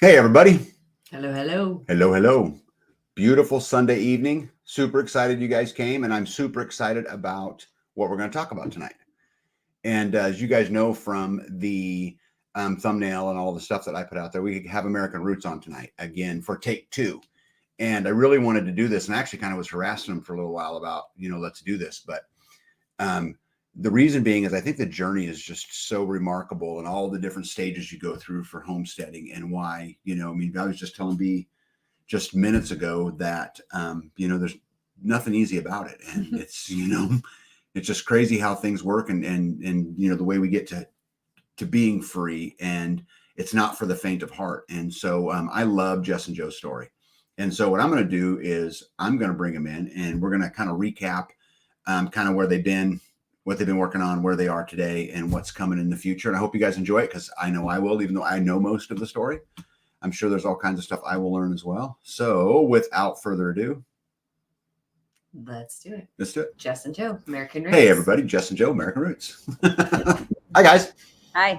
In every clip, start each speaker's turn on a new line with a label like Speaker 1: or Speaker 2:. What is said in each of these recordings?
Speaker 1: Hey, everybody.
Speaker 2: Hello, hello.
Speaker 1: Hello, hello. Beautiful Sunday evening. Super excited you guys came, and I'm super excited about what we're going to talk about tonight. And as you guys know from the thumbnail and all the stuff that I put out there, we have American Roots on tonight again for take two. And I really wanted to do this, and I actually kind of was harassing them for a little while about, let's do this. But um, the reason being is I think the journey is just so remarkable and all the different stages you go through for homesteading and why, I was just telling B just minutes ago that, there's nothing easy about it. And it's, it's just crazy how things work and, the way we get to being free, and it's not for the faint of heart. And so I love Jess and Joe's story. And so what I'm going to do is I'm going to bring them in and we're going to kind of recap kind of where they've been, what they've been working on, where they are today, and what's coming in the future. And I hope you guys enjoy it because I know I will, even though I know most of the story. I'm sure there's all kinds of stuff I will learn as well. So without further ado,
Speaker 2: let's do it.
Speaker 1: Let's do it.
Speaker 2: Jess and Joe, American Roots.
Speaker 1: Hey, everybody. Jess and Joe, American Roots. Hi, guys.
Speaker 3: Hi.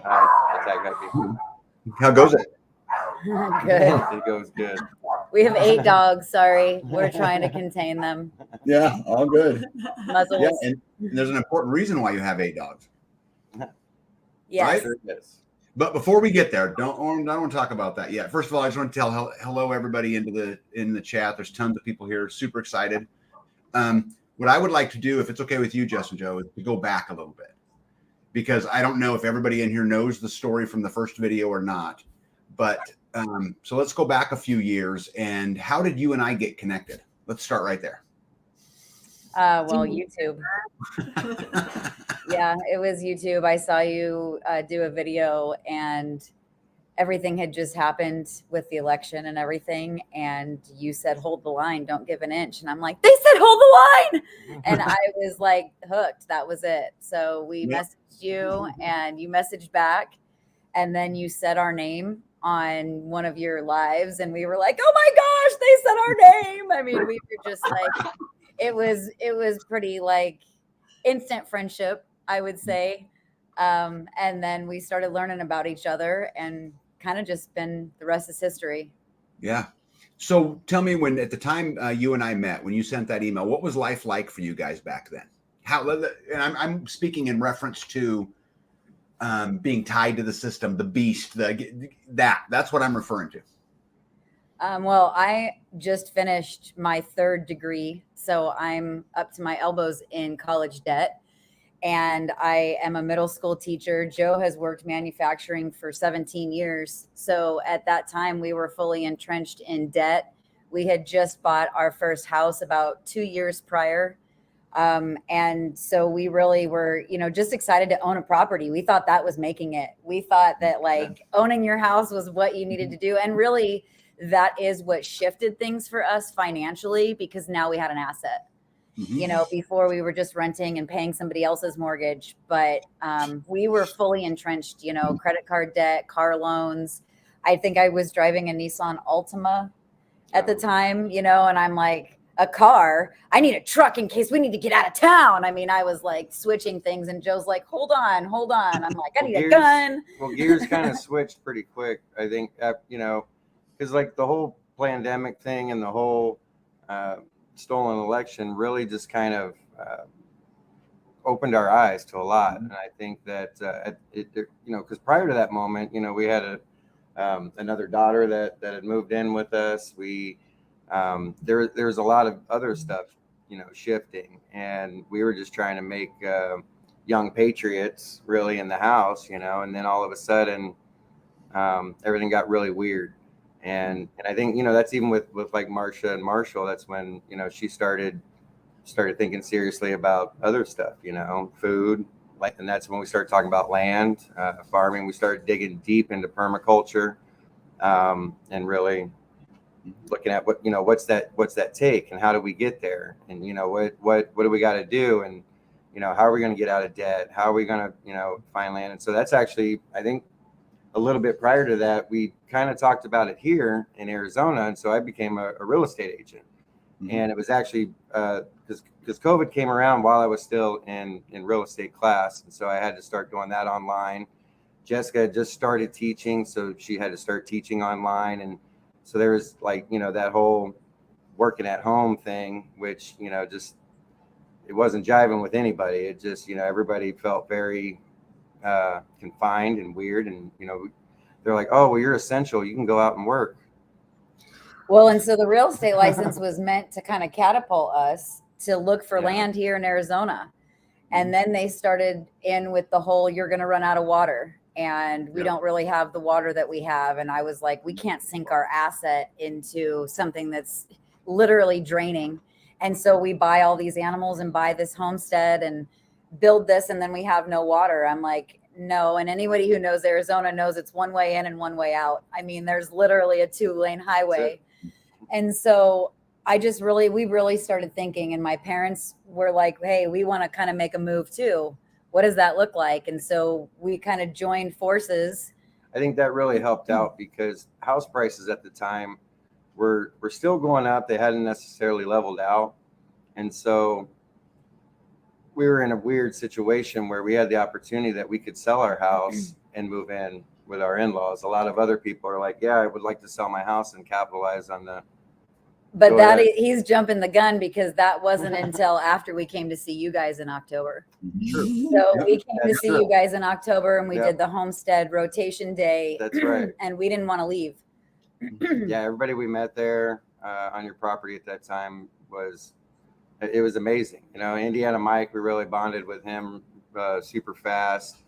Speaker 1: How goes it?
Speaker 3: Good.
Speaker 4: It goes good.
Speaker 3: We have 8 dogs. Sorry. We're trying to contain them.
Speaker 1: Yeah, all good.
Speaker 3: Muzzles.
Speaker 1: Yeah, and there's an important reason why you have 8 dogs.
Speaker 3: Yes.
Speaker 1: Right?
Speaker 4: Sure is.
Speaker 1: But before we get there, I don't want to talk about that yet. First of all, I just want to tell hello everybody in the chat. There's tons of people here, super excited. What I would like to do, if it's okay with you, Jess and Joe, is to go back a little bit, because I don't know if everybody in here knows the story from the first video or not. But so let's go back a few years. And how did you and I get connected? Let's start right there.
Speaker 3: Well, YouTube. Yeah, it was YouTube. I saw you do a video, and everything had just happened with the election and everything. And you said, hold the line, don't give an inch. And I'm like, they said, hold the line. And I was like hooked. That was it. So we messaged you and you messaged back. And then you said our name on one of your lives. And we were like, oh my gosh, they said our name. I mean, we were just like, it was pretty like instant friendship, I would say. And then we started learning about each other, and kind of just been the rest is history.
Speaker 1: Yeah. So tell me, when at the time you and I met, when you sent that email, what was life like for you guys back then? How? And I'm speaking in reference to being tied to the system, the beast, that's what I'm referring to.
Speaker 3: Well, I just finished my 3rd degree, so I'm up to my elbows in college debt. And I am a middle school teacher. Joe has worked manufacturing for 17 years. So at that time, we were fully entrenched in debt. We had just bought our first house about 2 years prior. And so we really were, just excited to own a property. We thought that was making it. We thought that like owning your house was what you needed to do. And really, that is what shifted things for us financially, because now we had an asset. Before we were just renting and paying somebody else's mortgage, but we were fully entrenched, credit card debt, car loans. I think I was driving a Nissan Altima at the time, and I'm like, a car, I need a truck in case we need to get out of town. I mean, I was like switching things, and Joe's like, hold on. I'm like, I need a gun.
Speaker 4: Well, gears kind of switched pretty quick, I think, because like the whole pandemic thing and the whole stolen election really just kind of opened our eyes to a lot. And I think that because prior to that moment, we had another daughter that had moved in with us. We there was a lot of other stuff shifting, and we were just trying to make young patriots really in the house, and then all of a sudden everything got really weird. And I think, that's even with like Marcia and Marshall, that's when, she started thinking seriously about other stuff, food, like, and that's when we started talking about land, farming. We started digging deep into permaculture, and really looking at what's that take and how do we get there? And, what do we got to do? And, how are we going to get out of debt? How are we going to, find land? And so that's actually, I think, a little bit prior to that, we kind of talked about it here in Arizona. And so I became a real estate agent. Mm-hmm. And it was actually because COVID came around while I was still in real estate class. And so I had to start doing that online. Jessica had just started teaching, so she had to start teaching online. And so there was like, that whole working at home thing, which, just, it wasn't jiving with anybody. It just, everybody felt very confined and weird. And, they're like, oh, well, you're essential. You can go out and work.
Speaker 3: Well, and so the real estate license was meant to kind of catapult us to look for
Speaker 4: Yeah.
Speaker 3: land here in Arizona. And then they started in with the whole, you're going to run out of water. And we don't really have the water that we have. And I was like, we can't sink our asset into something that's literally draining. And so we buy all these animals and buy this homestead and build this. And then we have no water. I'm like, no. And anybody who knows Arizona knows it's one way in and one way out. I mean, there's literally a 2-lane highway. And so we really started thinking, and my parents were like, hey, we want to kind of make a move too. What does that look like? And so we kind of joined forces.
Speaker 4: I think that really helped out because house prices at the time were still going up. They hadn't necessarily leveled out. And so we were in a weird situation where we had the opportunity that we could sell our house and move in with our in-laws. A lot of other people are like, yeah, I would like to sell my house and capitalize on the.
Speaker 3: But he's jumping the gun because that wasn't until after we came to see you guys in October.
Speaker 4: True.
Speaker 3: So we came to see
Speaker 4: true.
Speaker 3: you guys in October, and we
Speaker 4: Yep.
Speaker 3: did the homestead rotation day.
Speaker 4: That's right.
Speaker 3: And we didn't want to leave.
Speaker 4: Yeah, everybody we met there on your property at that time was amazing. Indiana Mike, we really bonded with him super fast.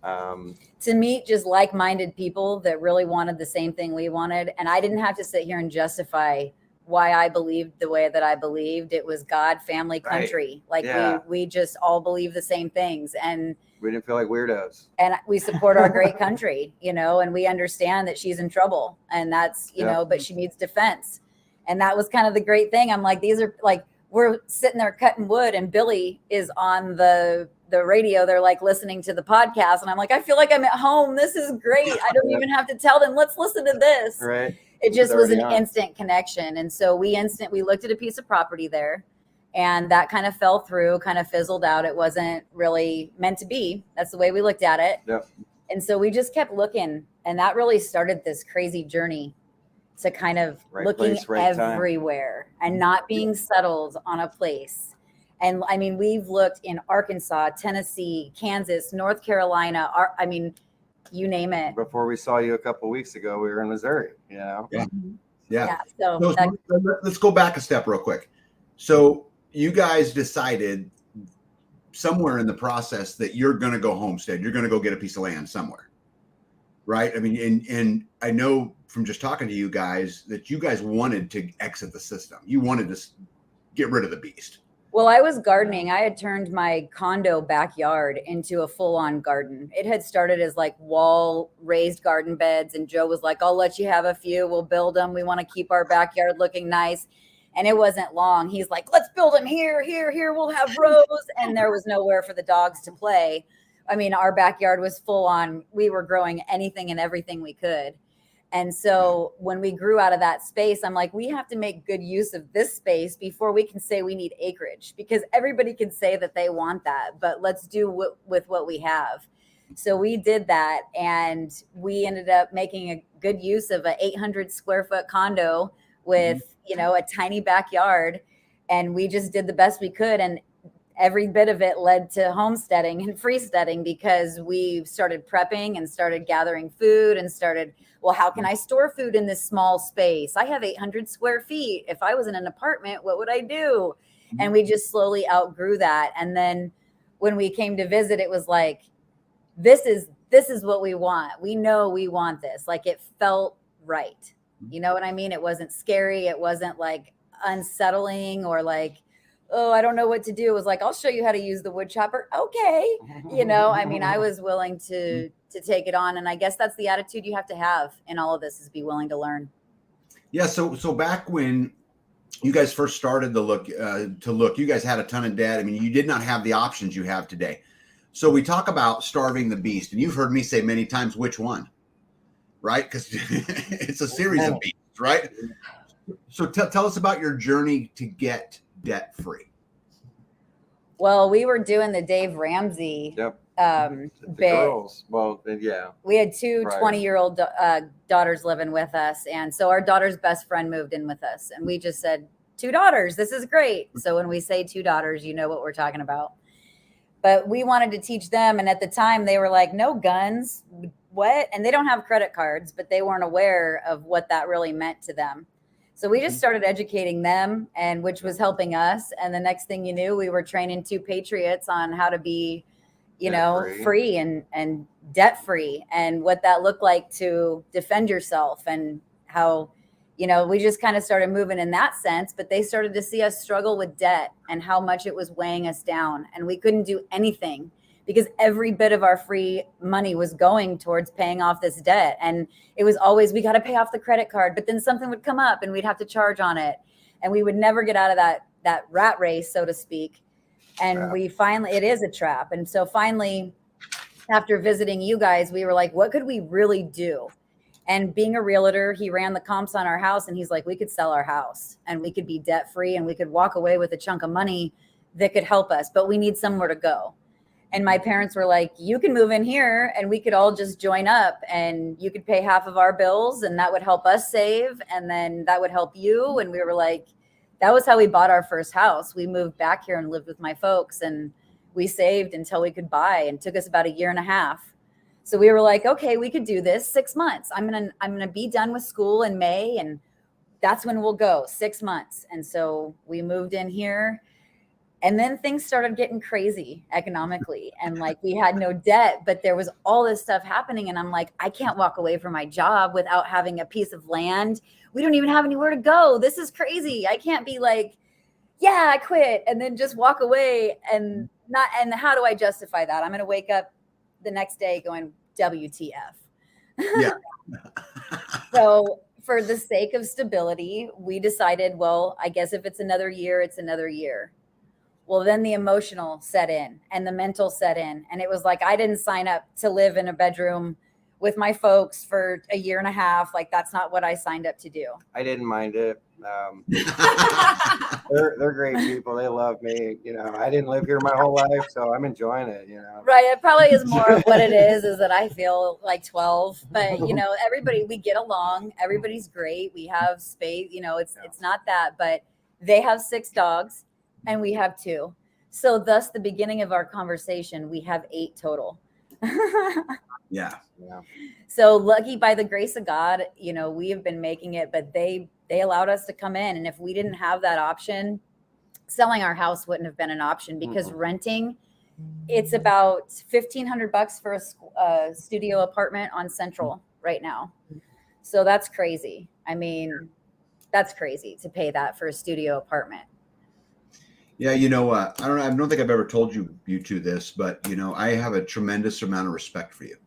Speaker 3: To meet just like-minded people that really wanted the same thing we wanted. And I didn't have to sit here and justify why I believed the way that I believed. It was God, family, country.
Speaker 4: Right.
Speaker 3: Like we just all believe the same things. And
Speaker 4: we didn't feel like weirdos.
Speaker 3: And we support our great country, and we understand that she's in trouble, and that's, but she needs defense. And that was kind of the great thing. I'm like, these are like, we're sitting there cutting wood and Billy is on the radio. They're like listening to the podcast. And I'm like, I feel like I'm at home. This is great. I don't even have to tell them, let's listen to this.
Speaker 4: Right.
Speaker 3: It just was an instant connection. And so we looked at a piece of property there, and that kind of fell through, kind of fizzled out. It wasn't really meant to be. That's the way we looked at it.
Speaker 4: Yep.
Speaker 3: And so we just kept looking, and that really started this crazy journey to kind of looking everywhere and not being settled on a place. And I mean, we've looked in Arkansas, Tennessee, Kansas, North Carolina. You name it.
Speaker 4: Before we saw you a couple of weeks ago, we were in Missouri,
Speaker 1: Yeah.
Speaker 3: So
Speaker 1: let's go back a step real quick. So you guys decided somewhere in the process that you're going to go homestead. You're going to go get a piece of land somewhere, right? I mean, and I know from just talking to you guys that you guys wanted to exit the system. You wanted to get rid of the beast.
Speaker 3: Well, I was gardening. I had turned my condo backyard into a full-on garden. It had started as like wall raised garden beds. And Joe was like, I'll let you have a few. We'll build them. We want to keep our backyard looking nice. And it wasn't long. He's like, let's build them here. We'll have rows. And there was nowhere for the dogs to play. I mean, our backyard was full on. We were growing anything and everything we could. And so when we grew out of that space, I'm like, we have to make good use of this space before we can say we need acreage, because everybody can say that they want that, but let's do with what we have. So we did that, and we ended up making a good use of an 800 square foot condo with, a tiny backyard. And we just did the best we could. And every bit of it led to homesteading and freesteading, because we started prepping and started gathering food and started, well, how can I store food in this small space? I have 800 square feet. If I was in an apartment, what would I do? And we just slowly outgrew that. And then when we came to visit, it was like, this is what we want. We know we want this. Like, it felt right. You know what I mean? It wasn't scary. It wasn't like unsettling or like, oh, I don't know what to do. It was like, I'll show you how to use the wood chopper. Okay. I was willing to take it on. And I guess that's the attitude you have to have in all of this, is be willing to learn.
Speaker 1: Yeah. So back when you guys first started you guys had a ton of debt. I mean, you did not have the options you have today. So we talk about starving the beast, and you've heard me say many times, which one, right? Because it's a series of beasts, right? So tell us about your journey to get debt free.
Speaker 3: Well, we were doing the Dave Ramsey
Speaker 4: The girls. Well, yeah.
Speaker 3: We had two
Speaker 4: Right.
Speaker 3: 20-year-old daughters living with us. And so our daughter's best friend moved in with us. And we just said, 2 daughters, this is great. So when we say 2 daughters, you know what we're talking about. But we wanted to teach them. And at the time they were like, no guns, what? And they don't have credit cards, but they weren't aware of what that really meant to them. So we just started educating them, and which was helping us. And the next thing you knew, we were training 2 patriots on how to be, free and debt free, and what that looked like to defend yourself, and how, we just kind of started moving in that sense. But they started to see us struggle with debt and how much it was weighing us down. And we couldn't do anything because every bit of our free money was going towards paying off this debt. And it was always, we got to pay off the credit card, but then something would come up and we'd have to charge on it. And we would never get out of that rat race, so to speak. And we finally, it is a trap. And so finally, after visiting you guys, we were like, what could we really do? And being a realtor, he ran the comps on our house, and he's like, we could sell our house and we could be debt free and we could walk away with a chunk of money that could help us, but we need somewhere to go. And my parents were like, you can move in here and we could all just join up, and you could pay half of our bills, and that would help us save. And then that would help you. And we were like, that was how we bought our first house. We moved back here and lived with my folks, and we saved until we could buy, and it took us about 1.5 years. So we were like, okay, we could do this. 6 months. I'm going to be done with school in May, and that's when we'll go. 6 months. And so we moved in here. And then things started getting crazy economically, and like we had no debt, but there was all this stuff happening. And I'm like, I can't walk away from my job without having a piece of land. We don't even have anywhere to go. This is crazy. I can't be like, yeah, I quit, and then just walk away and not. And how do I justify that? I'm going to wake up the next day going, WTF.
Speaker 1: Yeah.
Speaker 3: So for the sake of stability, we decided, well, I guess if it's another year, it's another year. Well, then the emotional set in and the mental set in. And it was like, I didn't sign up to live in a bedroom with my folks for 1.5 years. Like, that's not what I signed up to do.
Speaker 4: I didn't mind it. They're great people. They love me. I didn't live here my whole life, so I'm enjoying it.
Speaker 3: Right. It probably is more of what it is that I feel like 12. But, everybody, we get along. Everybody's great. We have space. It's not that. But they have 6 dogs. And we have 2. So thus the beginning of our conversation, we have 8 total.
Speaker 1: Yeah.
Speaker 3: So lucky by the grace of God, we have been making it, but they allowed us to come in. And if we didn't have that option, selling our house wouldn't have been an option, because renting, it's about $1,500 for a studio apartment on Central right now. So that's crazy. I mean, that's crazy to pay that for a studio apartment.
Speaker 1: Yeah, I don't think I've ever told you two this, but I have a tremendous amount of respect for you.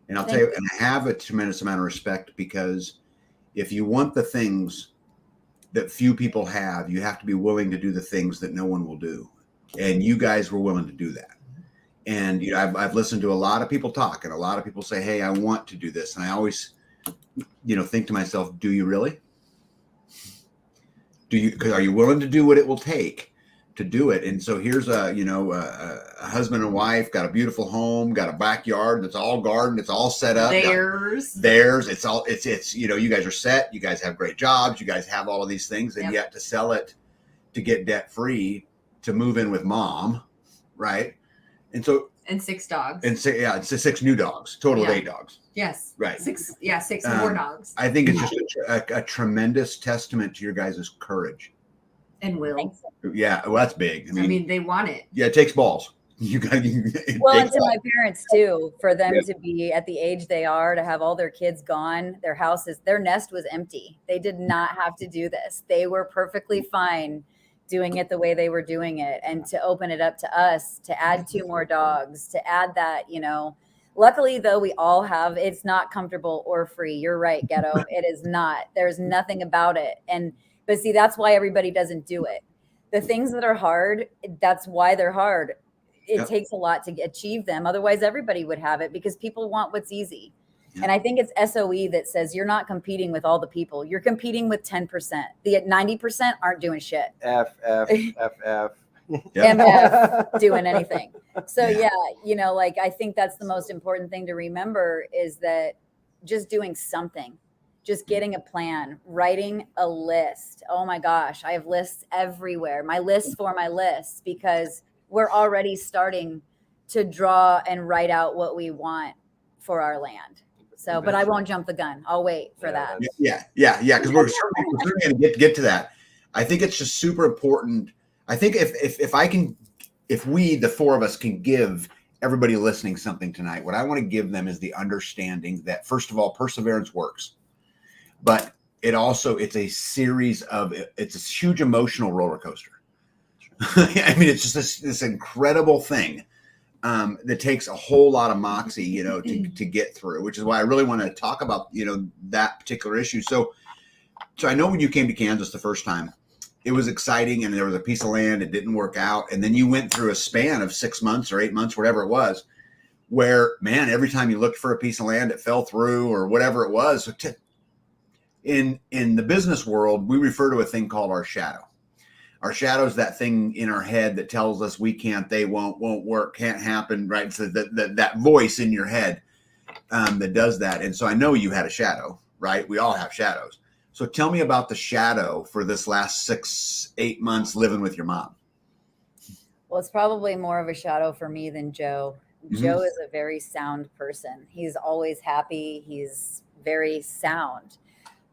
Speaker 1: And I'll tell you, and I have a tremendous amount of respect because if you want the things that few people have, you have to be willing to do the things that no one will do. And you guys were willing to do that. And I've listened to a lot of people talk, and a lot of people say, hey, I want to do this. And I always, think to myself, do you really? Are you willing to do what it will take to do it? And so here's a husband and wife, got a beautiful home, got a backyard that's all garden, it's all set up. Theirs. It's you guys are set, you guys have great jobs, you guys have all of these things, and yet to sell it, to get debt free, to move in with mom, right? And
Speaker 2: 6 dogs.
Speaker 1: And it's 6 new dogs, total of 8 dogs.
Speaker 2: Yes.
Speaker 1: Right.
Speaker 2: 6 more dogs.
Speaker 1: I think it's just a tremendous testament to your guys' courage.
Speaker 2: And will.
Speaker 1: Yeah, well, that's big. I mean,
Speaker 2: they want it.
Speaker 1: Yeah, it takes balls.
Speaker 3: And to my parents too, for them to be at the age they are, to have all their kids gone, their nest was empty. They did not have to do this. They were perfectly fine doing it the way they were doing it. And to open it up to us, to add 2 more dogs, to add that, luckily though, we all have, it's not comfortable or free. You're right, Ghetto. It is not. There's nothing about it. But see, that's why everybody doesn't do it. The things that are hard, that's why they're hard. It takes a lot to achieve them. Otherwise, everybody would have it, because people want what's easy. Yeah. And I think it's SOE that says you're not competing with all the people. You're competing with 10%. The 90% aren't doing shit.
Speaker 4: F.
Speaker 1: Yep.
Speaker 3: MF doing anything. So yeah, you know, like I think that's the most important thing to remember is that just doing something, just getting a plan, writing a list. Oh my gosh, I have lists everywhere. My lists for my lists, because we're already starting to draw and write out what we want for our land. So, but I won't jump the gun. I'll wait for that.
Speaker 1: Yeah. Because we're certainly going to get to that. I think it's just super important. I think if we, the four of us, can give everybody listening something tonight, what I want to give them is the understanding that, first of all, perseverance works, but it's a series of, it's a huge emotional roller coaster. I mean, it's just this incredible thing that takes a whole lot of moxie, you know, to get through, which is why I really want to talk about, you know, that particular issue. So I know when you came to Kansas the first time, it was exciting and there was a piece of land, it didn't work out. And then you went through a span of 6 months or 8 months, whatever it was, where, man, every time you looked for a piece of land, it fell through or whatever it was. So in the business world, we refer to a thing called our shadow. Our shadow is that thing in our head that tells us we can't, they won't work, can't happen, right? So that voice in your head that does that. And so I know you had a shadow, right? We all have shadows. So tell me about the shadow for this last 6-8 months living with your mom.
Speaker 3: Well, it's probably more of a shadow for me than Joe.
Speaker 1: Mm-hmm.
Speaker 3: Joe is a very sound person. He's always happy. He's very sound.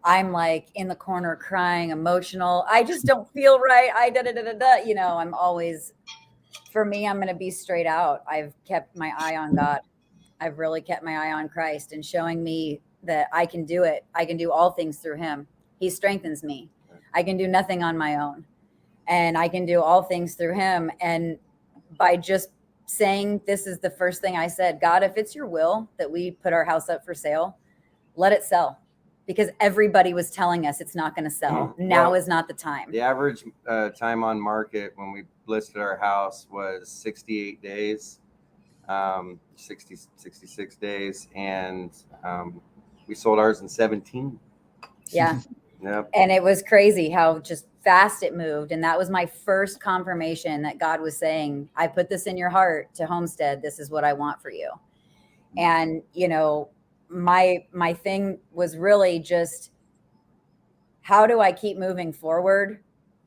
Speaker 3: I'm like in the corner crying, emotional. I just don't feel right. You know, I'm always, for me, I'm going to be straight out. I've kept my eye on God. I've really kept my eye on Christ and showing me that I can do it. I can do all things through him. He strengthens me. I can do nothing on my own, and I can do all things through him. And by just saying, this is the first thing I said, God, if it's your will that we put our house up for sale, let it sell. Because everybody was telling us it's not going to sell. Now is not the time.
Speaker 4: The average time on market when we listed our house was 68 days, 66 days. And we sold ours in 17.
Speaker 3: Yeah.
Speaker 4: Yep.
Speaker 3: And it was crazy how just fast it moved. And that was my first confirmation that God was saying, I put this in your heart to homestead. This is what I want for you. And, you know, my thing was really just, how do I keep moving forward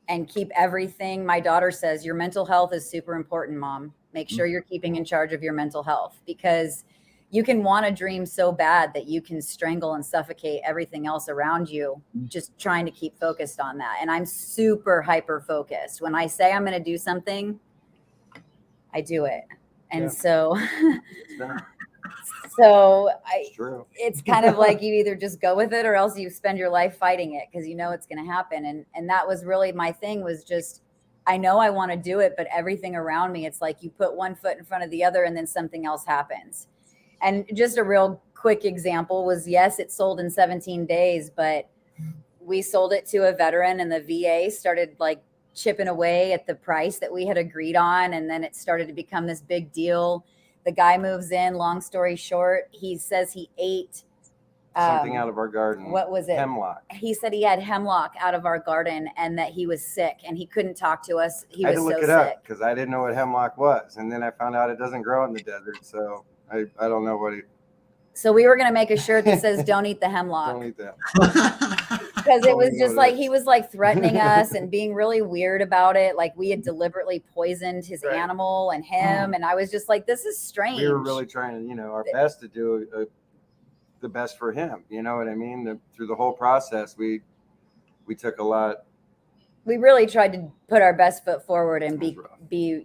Speaker 3: and keep everything? My daughter says, your mental health is super important, Mom. Make sure you're keeping in charge of your mental health, because you can want a dream so bad that you can strangle and suffocate everything else around you, just trying to keep focused on that. And I'm super hyper focused. When I say I'm going to do something, I do it. And so it's kind of like you either just go with it or else you spend your life fighting it because you know it's going to happen. And that was really my thing, was just, I know I want to do it, but everything around me, it's like you put one foot in front of the other and then something else happens. And just a real quick example was, yes, it sold in 17 days, but we sold it to a veteran and the VA started like chipping away at the price that we had agreed on. And then it started to become this big deal. The guy moves in, long story short, he says he ate
Speaker 4: something out of our garden.
Speaker 3: What was it?
Speaker 4: Hemlock.
Speaker 3: He said he had hemlock out of our garden and that he was sick and he couldn't talk to us. He
Speaker 4: I had
Speaker 3: was
Speaker 4: to look
Speaker 3: so
Speaker 4: it
Speaker 3: sick.
Speaker 4: up because I didn't know what hemlock was. And then I found out it doesn't grow in the desert. So I don't know what it.
Speaker 3: So we were going to make a shirt that says, don't eat the hemlock.
Speaker 4: Don't eat that.
Speaker 3: Because it was just like, he was like threatening us and being really weird about it. Like we had deliberately poisoned his animal and him. And I was just like, this is strange.
Speaker 4: We were really trying to, our best to do the best for him. You know what I mean? Through the whole process, we took a lot.
Speaker 3: We really tried to put our best foot forward and be.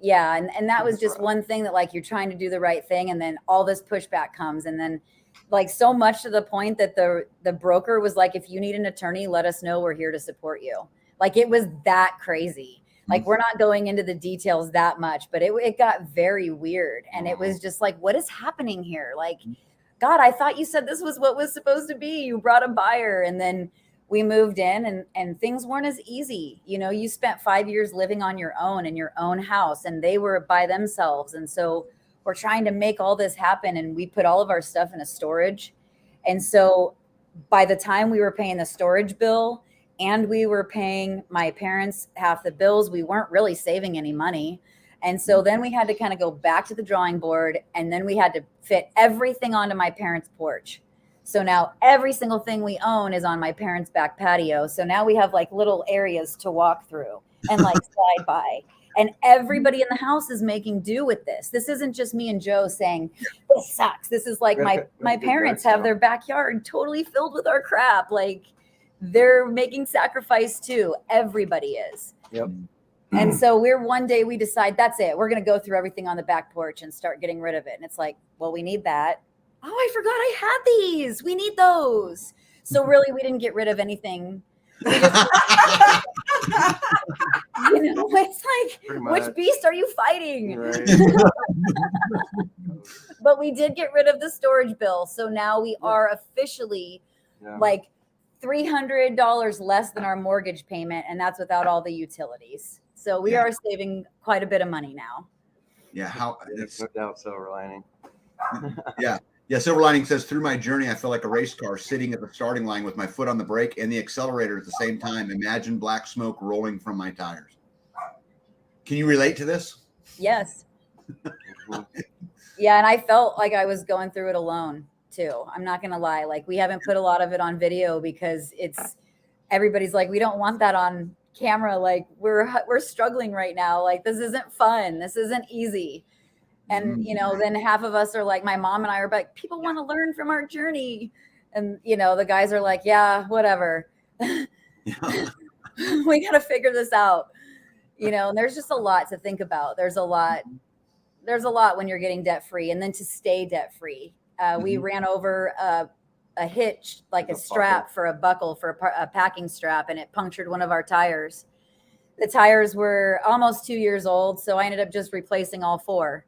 Speaker 3: And that was just one thing that like, you're trying to do the right thing. And then all this pushback comes. And then like so much to the point that the broker was like, if you need an attorney, let us know. We're here to support you. Like it was that crazy. Like we're not going into the details that much, but it got very weird. And it was just like, what is happening here? Like, God, I thought you said this was what was supposed to be. You brought a buyer. And then we moved in and things weren't as easy. You spent 5 years living on your own in your own house and they were by themselves. And so we're trying to make all this happen. And we put all of our stuff in a storage. And so by the time we were paying the storage bill, and we were paying my parents half the bills. We weren't really saving any money. And so then we had to kind of go back to the drawing board, and then we had to fit everything onto my parents' porch. So now every single thing we own is on my parents' back patio. So now we have like little areas to walk through and like slide by. And everybody in the house is making do with this. This isn't just me and Joe saying, this sucks. This is like my parents have their backyard totally filled with our crap. Like they're making sacrifice too. Everybody is.
Speaker 4: Yep.
Speaker 3: And so one day we decide that's it. We're going to go through everything on the back porch and start getting rid of it. And it's like, well, we need that. Oh, I forgot I had these. We need those. So really, we didn't get rid of anything. We just, it's like, which beast are you fighting?
Speaker 4: Right.
Speaker 3: But we did get rid of the storage bill. So now we are officially like $300 less than our mortgage payment. And that's without all the utilities. So we are saving quite a bit of money now.
Speaker 1: Yeah.
Speaker 4: No doubt, silver lining.
Speaker 1: Yeah. Yeah. Silver lining says, through my journey, I feel like a race car sitting at the starting line with my foot on the brake and the accelerator at the same time. Imagine black smoke rolling from my tires. Can you relate to this?
Speaker 3: Yes. Yeah. And I felt like I was going through it alone too. I'm not going to lie. Like we haven't put a lot of it on video because everybody's like, we don't want that on camera. Like we're struggling right now. Like this isn't fun. This isn't easy. And, then half of us are like, my mom and I are like, people want to learn from our journey. And, the guys are like, yeah, whatever. We got to figure this out, and there's just a lot to think about. There's a lot when you're getting debt free, and then to stay debt free. We ran over a hitch, like a strap for a buckle for a packing strap, and it punctured one of our tires. The tires were almost 2 years old. So I ended up just replacing all four.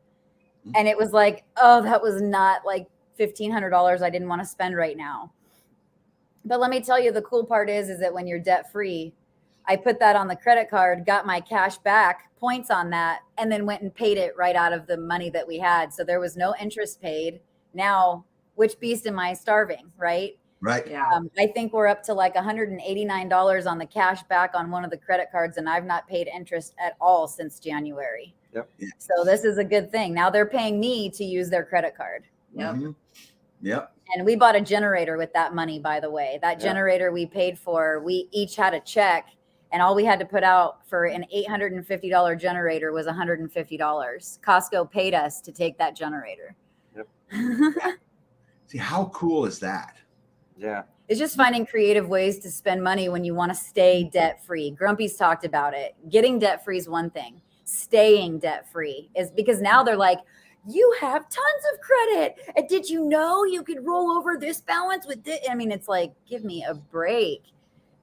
Speaker 3: And it was like, oh, that was not like $1,500 I didn't want to spend right now. But let me tell you, the cool part is that when you're debt free, I put that on the credit card, got my cash back, points on that, and then went and paid it right out of the money that we had. So there was no interest paid. Now, which beast am I starving, right?
Speaker 1: Right.
Speaker 2: Yeah.
Speaker 3: I think we're up to like $189 on the cash back on one of the credit cards, and I've not paid interest at all since January.
Speaker 4: Yep.
Speaker 3: So this is a good thing. Now they're paying me to use their credit card.
Speaker 2: Yep.
Speaker 1: Mm-hmm. Yep.
Speaker 3: And we bought a generator with that money, by the way. That generator we paid for, we each had a check, and all we had to put out for an $850 generator was $150. Costco paid us to take that generator.
Speaker 4: Yep.
Speaker 1: See, how cool is that?
Speaker 4: Yeah.
Speaker 3: It's just finding creative ways to spend money when you want to stay debt free. Grumpy's talked about it. Getting debt free is one thing. Staying debt free is because now they're like, you have tons of credit. And did you know you could roll over this balance with this? I mean, it's like, give me a break.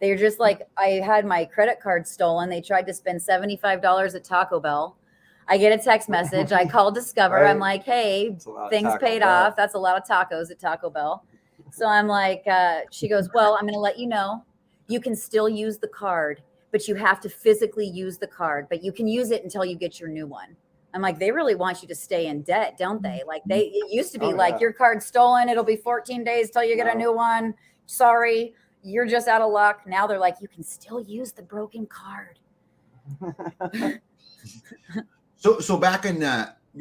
Speaker 3: They're just like, I had my credit card stolen. They tried to spend $75 at Taco Bell. I get a text message. I call Discover.
Speaker 4: Right.
Speaker 3: I'm like, hey, things paid off. That's a lot of tacos at Taco Bell. So I'm like, she goes, well, I'm going to let you know, you can still use the card, but you have to physically use the card, but you can use it until you get your new one. I'm like, they really want you to stay in debt, don't they? Like it used to be your card's stolen. It'll be 14 days till you get a new one. Sorry, you're just out of luck. Now they're like, you can still use the broken card.
Speaker 1: So back in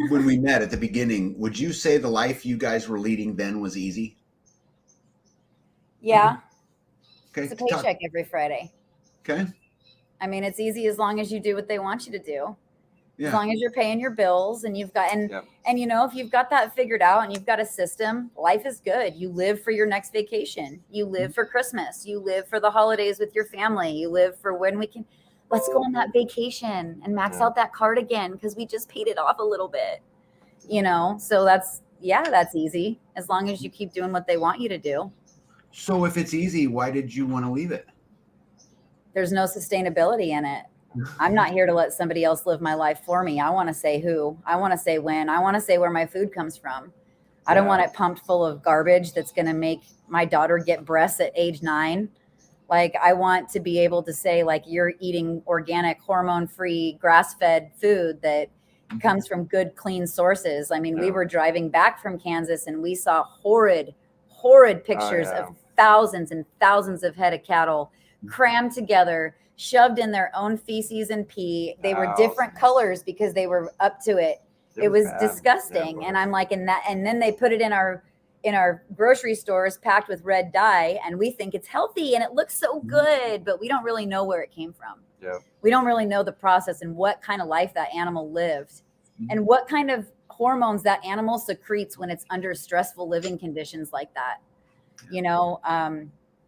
Speaker 1: when we met at the beginning, would you say the life you guys were leading then was easy?
Speaker 3: Yeah.
Speaker 1: Okay.
Speaker 3: It's a paycheck every Friday.
Speaker 1: Okay.
Speaker 3: I mean, it's easy as long as you do what they want you to do.
Speaker 1: Yeah.
Speaker 3: As long as you're paying your bills and you've got, and if you've got that figured out and you've got a system, life is good. You live for your next vacation. You live for Christmas. You live for the holidays with your family. You live for when we can, let's go on that vacation and max out that card again, because we just paid it off a little bit, so that's easy as long as you keep doing what they want you to do.
Speaker 1: So if it's easy, why did you want to leave it?
Speaker 3: There's no sustainability in it. I'm not here to let somebody else live my life for me. I want to say who, I want to say when, I want to say where my food comes from. I don't want it pumped full of garbage that's going to make my daughter get breasts at age 9. Like, I want to be able to say, like, you're eating organic, hormone-free, grass-fed food that comes from good, clean sources. I mean, we were driving back from Kansas and we saw horrid pictures of thousands and thousands of head of cattle crammed together, shoved in their own feces and pee. They were different colors because they were up to it. It was disgusting. And I'm like, and then they put it in our grocery stores packed with red dye, and we think it's healthy and it looks so good, but we don't really know where it came from.
Speaker 4: Yeah.
Speaker 3: We don't really know the process and what kind of life that animal lived and what kind of hormones that animal secretes when it's under stressful living conditions like that. You know,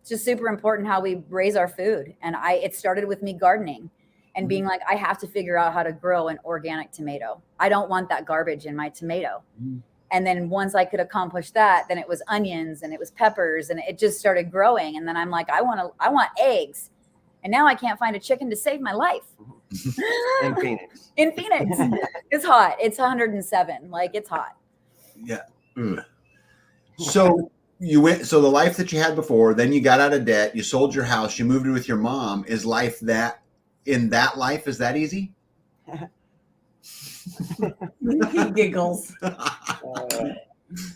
Speaker 3: it's just super important how we raise our food. And it started with me gardening and being like, I have to figure out how to grow an organic tomato. I don't want that garbage in my tomato. And then once I could accomplish that, then it was onions and it was peppers, and it just started growing. And then I'm like, I want eggs. And now I can't find a chicken to save my life.
Speaker 4: In Phoenix.
Speaker 3: In Phoenix. It's hot. It's 107. Like, it's hot.
Speaker 1: Yeah. So so the life that you had before, then you got out of debt, you sold your house, you moved in with your mom. Is life is that easy?
Speaker 2: He giggles.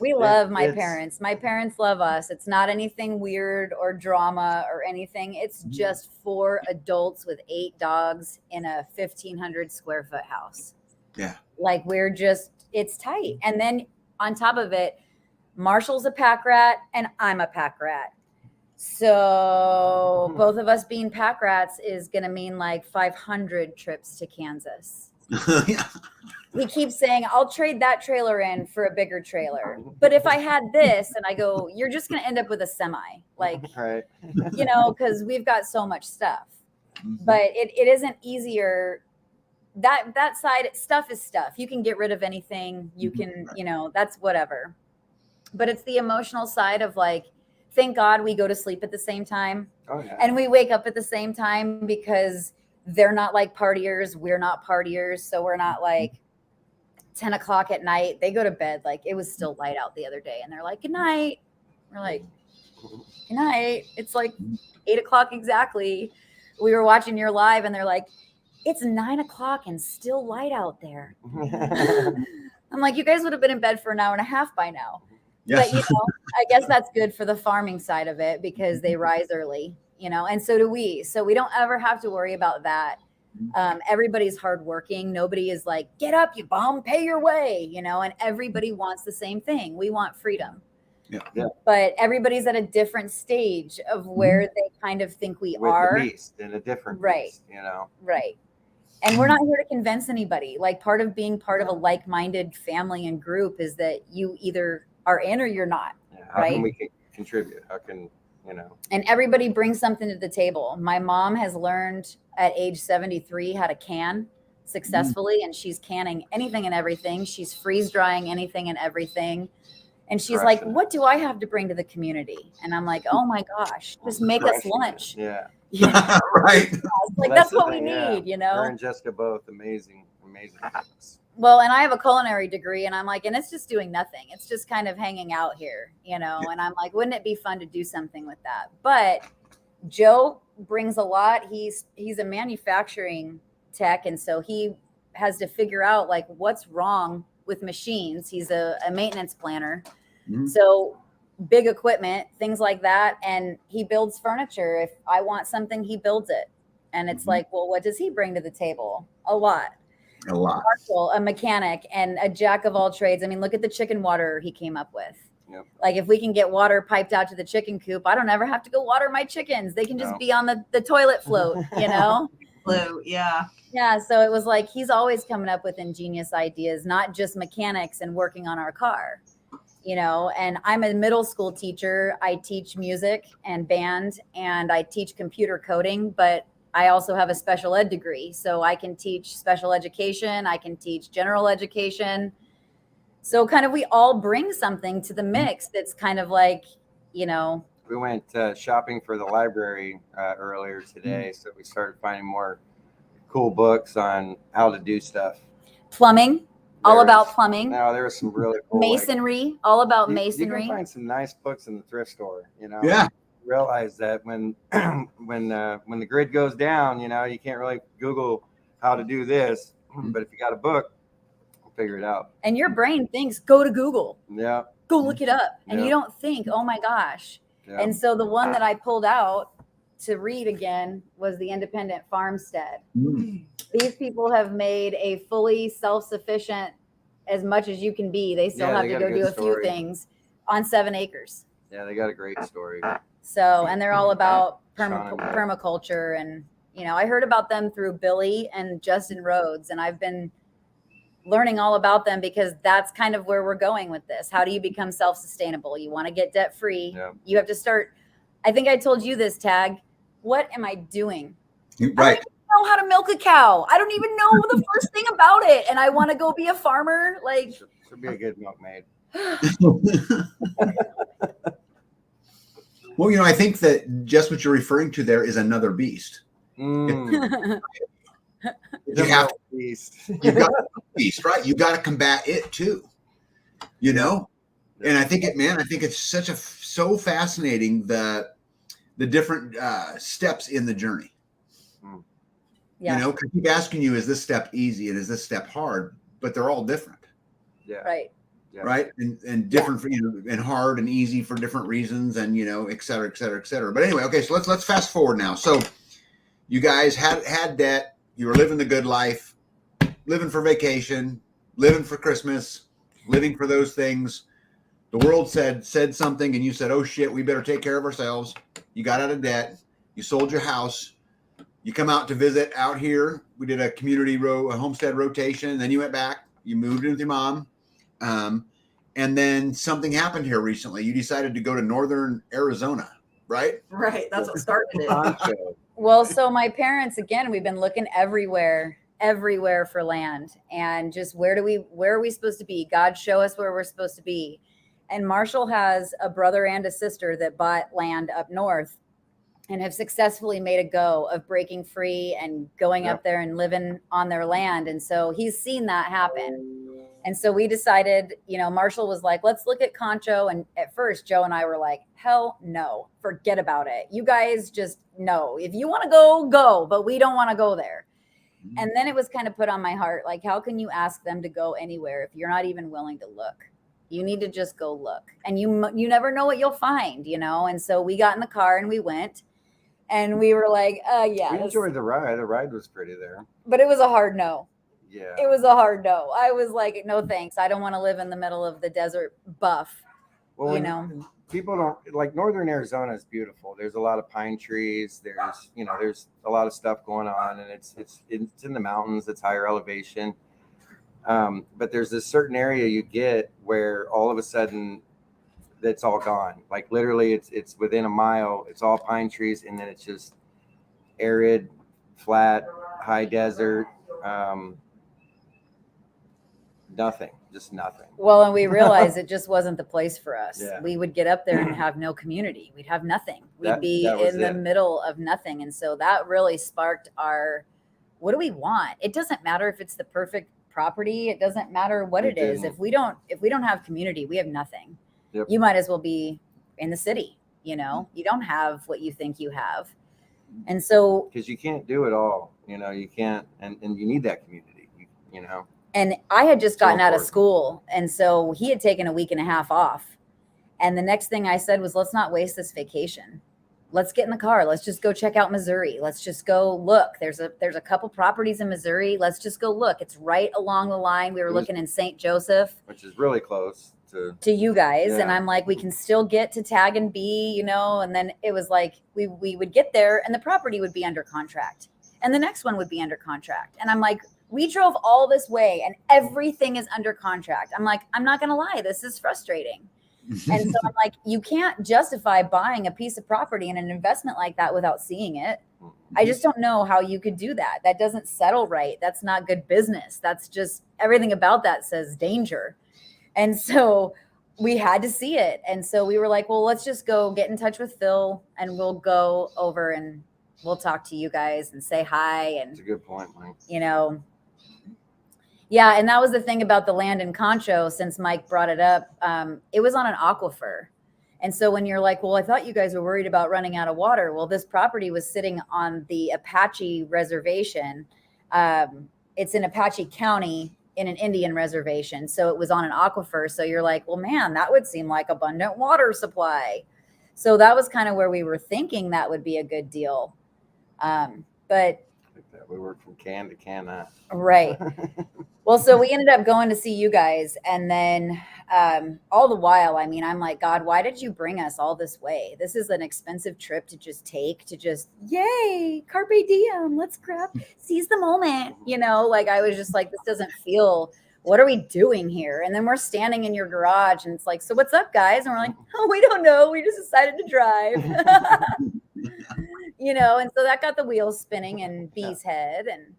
Speaker 3: We love my parents. My parents love us. It's not anything weird or drama or anything. It's just 4 adults with 8 dogs in a 1,500 square foot house.
Speaker 1: Yeah.
Speaker 3: Like, it's tight. And then on top of it, Marshall's a pack rat and I'm a pack rat. So both of us being pack rats is going to mean like 500 trips to Kansas.
Speaker 1: Yeah.
Speaker 3: He keeps saying, I'll trade that trailer in for a bigger trailer. But if I had this, and I go, you're just going to end up with a semi, like,
Speaker 4: Right.
Speaker 3: you know, because we've got so much stuff. But it isn't easier. That side stuff is stuff. You can get rid of anything. You can, you know, that's whatever. But it's the emotional side of like, thank God we go to sleep at the same time.
Speaker 4: Oh, yeah.
Speaker 3: And we wake up at the same time because they're not like partiers. We're not partiers. So we're not like 10 o'clock at night. They go to bed. Like, it was still light out the other day. And they're like, good night. We're like, good night. It's like 8 o'clock exactly. We were watching your live and they're like, it's 9 o'clock and still light out there. I'm like, you guys would have been in bed for an hour and a half by now.
Speaker 1: Yes.
Speaker 3: But, you know, I guess that's good for the farming side of it because they rise early, you know, and so do we. So we don't ever have to worry about that. Everybody's hardworking. Nobody is like, get up, you bum, pay your way, you know, and everybody wants the same thing. We want freedom.
Speaker 1: Yeah.
Speaker 3: But everybody's at a different stage of where they kind of think we
Speaker 4: With
Speaker 3: are.
Speaker 4: the beast in a different
Speaker 3: Right.
Speaker 4: beast, you know.
Speaker 3: Right. And we're not here to convince anybody. Like, part of being part of a like-minded family and group is that you either are in or you're not.
Speaker 4: Yeah, how
Speaker 3: Right.
Speaker 4: can we contribute? How can, you know?
Speaker 3: And everybody brings something to the table. My mom has learned at age 73 how to can successfully, and she's canning anything and everything. She's freeze drying anything and everything. And she's like, what do I have to bring to the community? And I'm like, oh my gosh, just make us lunch.
Speaker 4: Yeah.
Speaker 3: Yeah.
Speaker 1: Right.
Speaker 3: Like,
Speaker 4: Well,
Speaker 3: that's
Speaker 4: the
Speaker 3: what we
Speaker 4: thing,
Speaker 3: need,
Speaker 4: yeah.
Speaker 3: you know?
Speaker 4: Her and Jessica both amazing cooks.
Speaker 3: Well, and I have a culinary degree, and I'm like, and it's just doing nothing. It's just kind of hanging out here, you know? And I'm like, wouldn't it be fun to do something with that? But Joe brings a lot. He's a manufacturing tech. And so he has to figure out like what's wrong with machines. He's a maintenance planner. So big equipment, things like that. And he builds furniture. If I want something, he builds it. And it's like, well, what does he bring to the table? A lot.
Speaker 1: A lot.
Speaker 3: Marshall, a mechanic and a jack of all trades. I mean, look at the chicken water he came up with.
Speaker 4: Yep.
Speaker 3: Like, if we can get water piped out to the chicken coop, I don't ever have to go water my chickens. They can just be on the toilet float, you know?
Speaker 2: Float, yeah.
Speaker 3: Yeah. So it was like, he's always coming up with ingenious ideas, not just mechanics and working on our car, you know? And I'm a middle school teacher. I teach music and band, and I teach computer coding, but I also have a special ed degree. So I can teach special education. I can teach general education. So kind of we all bring something to the mix that's kind of like, you know.
Speaker 4: We went shopping for the library earlier today. So we started finding more cool books on how to do stuff.
Speaker 3: Plumbing, all about plumbing.
Speaker 4: No, there was some really cool.
Speaker 3: Masonry, all about
Speaker 4: You
Speaker 3: masonry.
Speaker 4: can find some nice books in the thrift store, you know.
Speaker 1: Yeah.
Speaker 4: Realize that when the grid goes down, you know, you can't really Google how to do this, but if you got a book, we'll figure it out.
Speaker 3: And your brain thinks, go to Google,
Speaker 4: Yeah.
Speaker 3: go look it up. And
Speaker 4: Yeah.
Speaker 3: you don't think, oh my gosh.
Speaker 4: Yeah.
Speaker 3: And so the one that I pulled out to read again was the independent farmstead.
Speaker 1: Mm.
Speaker 3: These people have made a fully self-sufficient, as much as you can be. They still
Speaker 4: Yeah,
Speaker 3: have
Speaker 4: they
Speaker 3: to
Speaker 4: got a
Speaker 3: go
Speaker 4: good
Speaker 3: do a few
Speaker 4: story.
Speaker 3: things on 7 acres.
Speaker 4: Yeah, they got a great story.
Speaker 3: So, and they're all about
Speaker 4: Sean and Beth.
Speaker 3: permaculture. And, you know, I heard about them through Billy and Justin Rhodes, and I've been learning all about them because that's kind of where we're going with this. How do you become self-sustainable? You want to get debt free.
Speaker 4: Yeah.
Speaker 3: You have to start. I think I told you this, Tag. What am I doing?
Speaker 1: Right.
Speaker 3: Know how to milk a cow. I don't even know the first thing about it. And I want to go be a farmer. Like,
Speaker 4: Should be a good milkmaid.
Speaker 1: Well, you know, I think that just what you're referring to there is another beast.
Speaker 4: Mm.
Speaker 1: You have to,
Speaker 4: beast.
Speaker 1: you've got a beast, right? You got to combat it too, you know? And I think I think it's so fascinating the different steps in the journey.
Speaker 3: Yeah.
Speaker 1: You know, 'cause I keep asking you, is this step easy and is this step hard? But they're all different.
Speaker 4: Yeah.
Speaker 3: Right.
Speaker 4: Yeah.
Speaker 1: Right. And different for, you know, and hard and easy for different reasons, and, you know, et cetera, et cetera, et cetera. But anyway, okay, so let's fast forward now. So you guys had debt, you were living the good life, living for vacation, living for Christmas, living for those things. The world said something, and you said, oh shit, we better take care of ourselves. You got out of debt, you sold your house, you come out to visit out here. We did a a homestead rotation. Then you went back, you moved in with your mom. And then something happened here recently. You decided to go to northern Arizona, right?
Speaker 2: Right. That's what started it.
Speaker 3: Well, so my parents, again, we've been looking everywhere for land, and just where are we supposed to be? God, show us where we're supposed to be. And Marshall has a brother and a sister that bought land up north and have successfully made a go of breaking free and going up there and living on their land. And so he's seen that happen. And so we decided, you know, Marshall was like, let's look at Concho. And at first, Joe and I were like, hell no, forget about it. You guys just know. If you want to go, go, but we don't want to go there. And then it was kind of put on my heart, like, how can you ask them to go anywhere if you're not even willing to look? You need to just go look. And you never know what you'll find, you know? And so we got in the car and we went. And we were like, yeah.
Speaker 4: We enjoyed the ride. The ride was pretty there.
Speaker 3: But it was a hard no.
Speaker 4: Yeah.
Speaker 3: It was a hard no. I was like, no, thanks. I don't want to live in the middle of the desert buff.
Speaker 4: Well,
Speaker 3: you know,
Speaker 4: people don't like northern Arizona is beautiful. There's a lot of pine trees. There's a lot of stuff going on, and it's in the mountains. It's higher elevation. But there's this certain area you get where all of a sudden that's all gone. Like literally it's within a mile, it's all pine trees, and then it's just arid, flat, high desert, just nothing.
Speaker 3: Well, and we realized it just wasn't the place for us.
Speaker 4: Yeah.
Speaker 3: We would get up there and have no community. We'd have nothing. We'd be
Speaker 4: that was
Speaker 3: in the middle of nothing. And so that really sparked our, what do we want? It doesn't matter if it's the perfect property. It doesn't matter what it is. If we don't have community, we have nothing.
Speaker 4: Yep.
Speaker 3: You might as well be in the city. You know, you don't have what you think you have. And so,
Speaker 4: because you can't do it all, you know, you can't, and you need that community, you know.
Speaker 3: And I had just gotten out of school. And so he had taken a week and a half off. And the next thing I said was, let's not waste this vacation. Let's get in the car. Let's just go check out Missouri. Let's just go look. There's a couple properties in Missouri. Let's just go look. It's right along the line. We were looking in St. Joseph,
Speaker 4: which is really close to
Speaker 3: you guys.
Speaker 4: Yeah.
Speaker 3: And I'm like, we can still get to Tag and B, you know. And then it was like we would get there and the property would be under contract. And the next one would be under contract. And I'm like, we drove all this way and everything is under contract. I'm like, I'm not going to lie. This is frustrating. And so I'm like, you can't justify buying a piece of property in an investment like that without seeing it. I just don't know how you could do that. That doesn't settle right. That's not good business. That's just everything about that says danger. And so we had to see it. And so we were like, well, let's just go get in touch with Phil and we'll go over and we'll talk to you guys and say hi. And
Speaker 4: that's a good point, Mike.
Speaker 3: You know, yeah. And that was the thing about the land in Concho, since Mike brought it up. It was on an aquifer. And so when you're like, well, I thought you guys were worried about running out of water. Well, this property was sitting on the Apache reservation. It's in Apache County in an Indian reservation. So it was on an aquifer. So you're like, well, man, that would seem like abundant water supply. So that was kind of where we were thinking that would be a good deal. But
Speaker 4: Like that. We work from can to can.
Speaker 3: right. Well, so we ended up going to see you guys. And then all the while, I mean, I'm like, God, why did you bring us all this way? This is an expensive trip to just take, to just, yay, carpe diem, let's seize the moment. You know, like I was just like, this doesn't feel, what are we doing here? And then we're standing in your garage and it's like, so what's up, guys? And we're like, oh, we don't know. We just decided to drive. You know, and so that got the wheels spinning in B's head. And,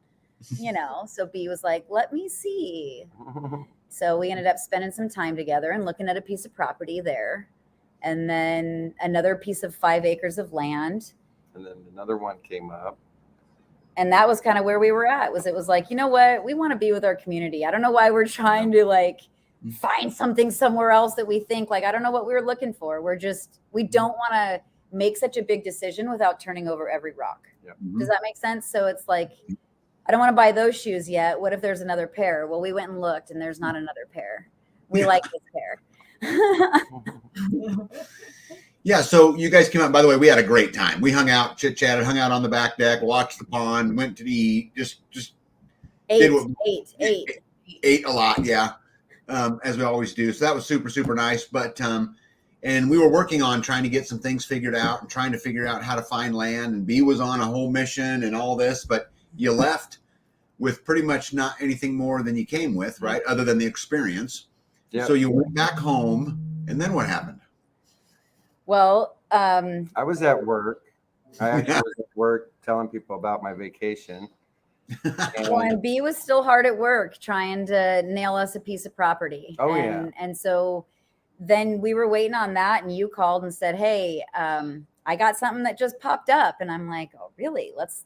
Speaker 3: you know, so B was like, let me see. So we ended up spending some time together and looking at a piece of property there. And then another piece of 5 acres of land.
Speaker 4: And then another one came up.
Speaker 3: And that was kind of where we were at. It was like, you know what? We want to be with our community. I don't know why we're trying to like find something somewhere else that we think like, I don't know what we were looking for. We don't want to make such a big decision without turning over every rock.
Speaker 4: Yep.
Speaker 3: Does that make sense? So it's like, I don't want to buy those shoes yet. What if there's another pair? Well, we went and looked and there's not another pair. We like this pair.
Speaker 1: Yeah, so you guys came out. By the way, we had a great time. We hung out, chit-chatted, hung out on the back deck, watched the pond, went to eat, just ate a lot, yeah, as we always do. So that was super, super nice. But and we were working on trying to get some things figured out and trying to figure out how to find land. And B was on a whole mission and all this, but you left with pretty much not anything more than you came with, right? Other than the experience. Yep. So you went back home, and then what happened?
Speaker 3: Well,
Speaker 4: I was at work. I actually was at work telling people about my vacation.
Speaker 3: And B was still hard at work trying to nail us a piece of property.
Speaker 4: Oh, yeah.
Speaker 3: And so then we were waiting on that, and you called and said, hey, I got something that just popped up. And I'm like, oh, really? Let's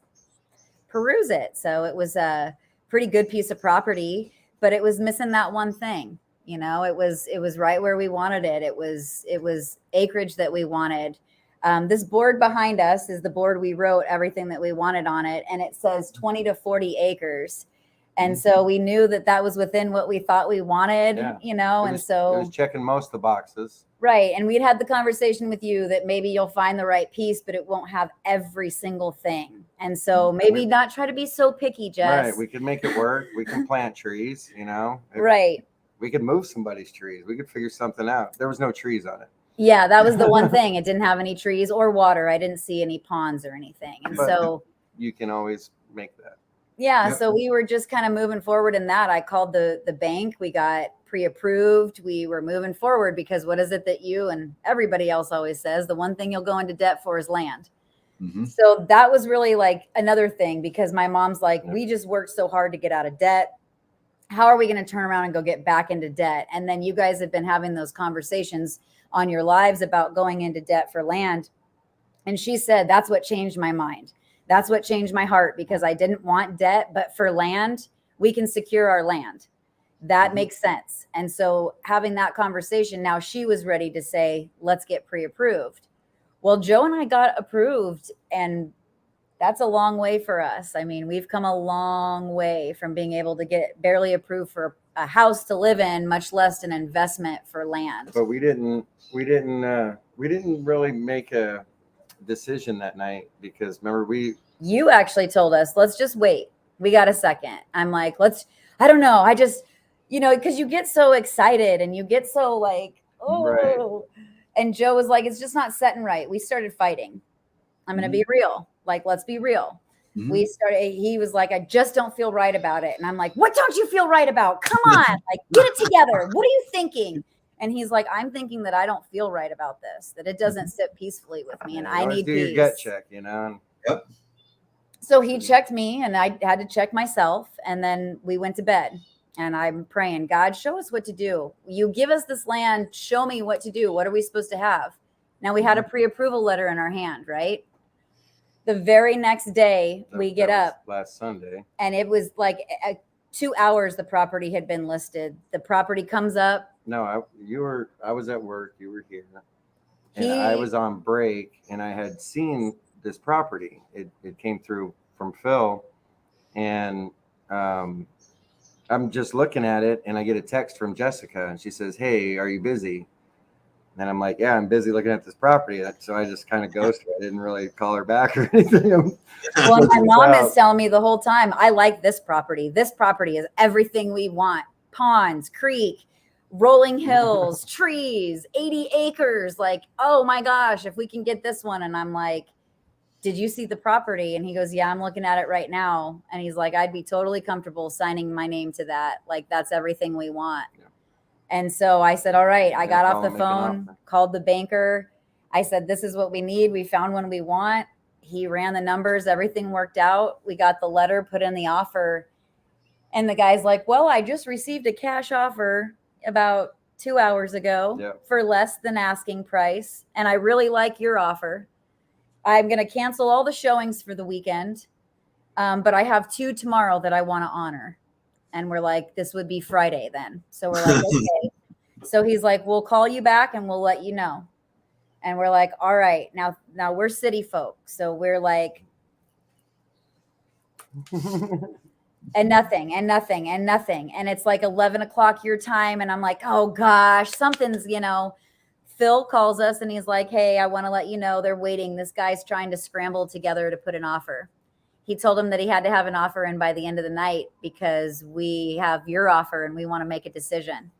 Speaker 3: peruse it. So it was a pretty good piece of property, but it was missing that one thing. You know, it was right where we wanted it. It was acreage that we wanted. This board behind us is the board we wrote everything that we wanted on it. And it says 20 to 40 acres. And so we knew that was within what we thought we wanted, you know, it was
Speaker 4: checking most of the boxes.
Speaker 3: Right. And we'd had the conversation with you that maybe you'll find the right piece, but it won't have every single thing. And so maybe not try to be so picky, Jess.
Speaker 4: Right. We could make it work. We can plant trees, you know.
Speaker 3: Right.
Speaker 4: We could move somebody's trees. We could figure something out. There was no trees on it.
Speaker 3: Yeah, that was the one thing. It didn't have any trees or water. I didn't see any ponds or anything. And so
Speaker 4: you can always make that.
Speaker 3: Yeah. Yep. So we were just kind of moving forward in that. I called the bank. We got pre-approved. We were moving forward because what is it that you and everybody else always says? The one thing you'll go into debt for is land. Mm-hmm. So that was really like another thing because my mom's like, we just worked so hard to get out of debt. How are we going to turn around and go get back into debt? And then you guys have been having those conversations on your lives about going into debt for land. And she said, that's what changed my mind. That's what changed my heart because I didn't want debt, but for land, we can secure our land. That makes sense. And so having that conversation, now she was ready to say, let's get pre-approved. Well, Joe and I got approved, and that's a long way for us. I mean, we've come a long way from being able to get barely approved for a house to live in, much less an investment for land.
Speaker 4: But we didn't really make a decision that night because remember
Speaker 3: you actually told us, let's just wait. We got a second. I'm like, I don't know. I just, you know, because you get so excited and you get so like, oh, right. And Joe was like, it's just not setting right. We started fighting. I'm going to be real. Like, let's be real. Mm-hmm. He was like, I just don't feel right about it. And I'm like, what don't you feel right about? Come on, like, get it together. What are you thinking? And he's like, I'm thinking that I don't feel right about this, that it doesn't sit peacefully with me. And I need
Speaker 4: do
Speaker 3: peace.
Speaker 4: Your gut check, you know?
Speaker 1: Yep.
Speaker 3: So he checked me and I had to check myself. And then we went to bed and I'm praying, God, show us what to do. You give us this land. Show me what to do. What are we supposed to have? Now we had a pre-approval letter in our hand, right? The very next day we get up
Speaker 4: last Sunday
Speaker 3: and it was like 2 hours. The property had been listed. The property comes up.
Speaker 4: No, I was at work. You were here and I was on break and I had seen this property. It came through from Phil and, I'm just looking at it and I get a text from Jessica and she says, hey, are you busy? And I'm like, yeah, I'm busy looking at this property. So I just kind of ghosted her. I didn't really call her back or anything.
Speaker 3: Well, my mom is telling me the whole time, I like this property. This property is everything we want. Ponds, creek, rolling hills, trees, 80 acres. Like, oh my gosh, if we can get this one. And I'm like, did you see the property? And he goes, yeah, I'm looking at it right now. And he's like, I'd be totally comfortable signing my name to that. Like, that's everything we want. Yeah. And so I said, all right, I got off the phone, called the banker. I said, this is what we need. We found one we want. He ran the numbers. Everything worked out. We got the letter, put in the offer. And the guy's like, well, I just received a cash offer about 2 hours ago for less than asking price. And I really like your offer. I'm going to cancel all the showings for the weekend. But I have 2 tomorrow that I want to honor. And we're like, this would be Friday then. So we're like, okay. So he's like, we'll call you back and we'll let you know. And we're like, all right, now we're city folk. So we're like, and nothing. And it's like 11 o'clock your time. And I'm like, oh gosh, something's, Phil calls us and he's like, hey, I want to let you know they're waiting. This guy's trying to scramble together to put an offer. He told him that he had to have an offer in by the end of the night because we have your offer and we want to make a decision.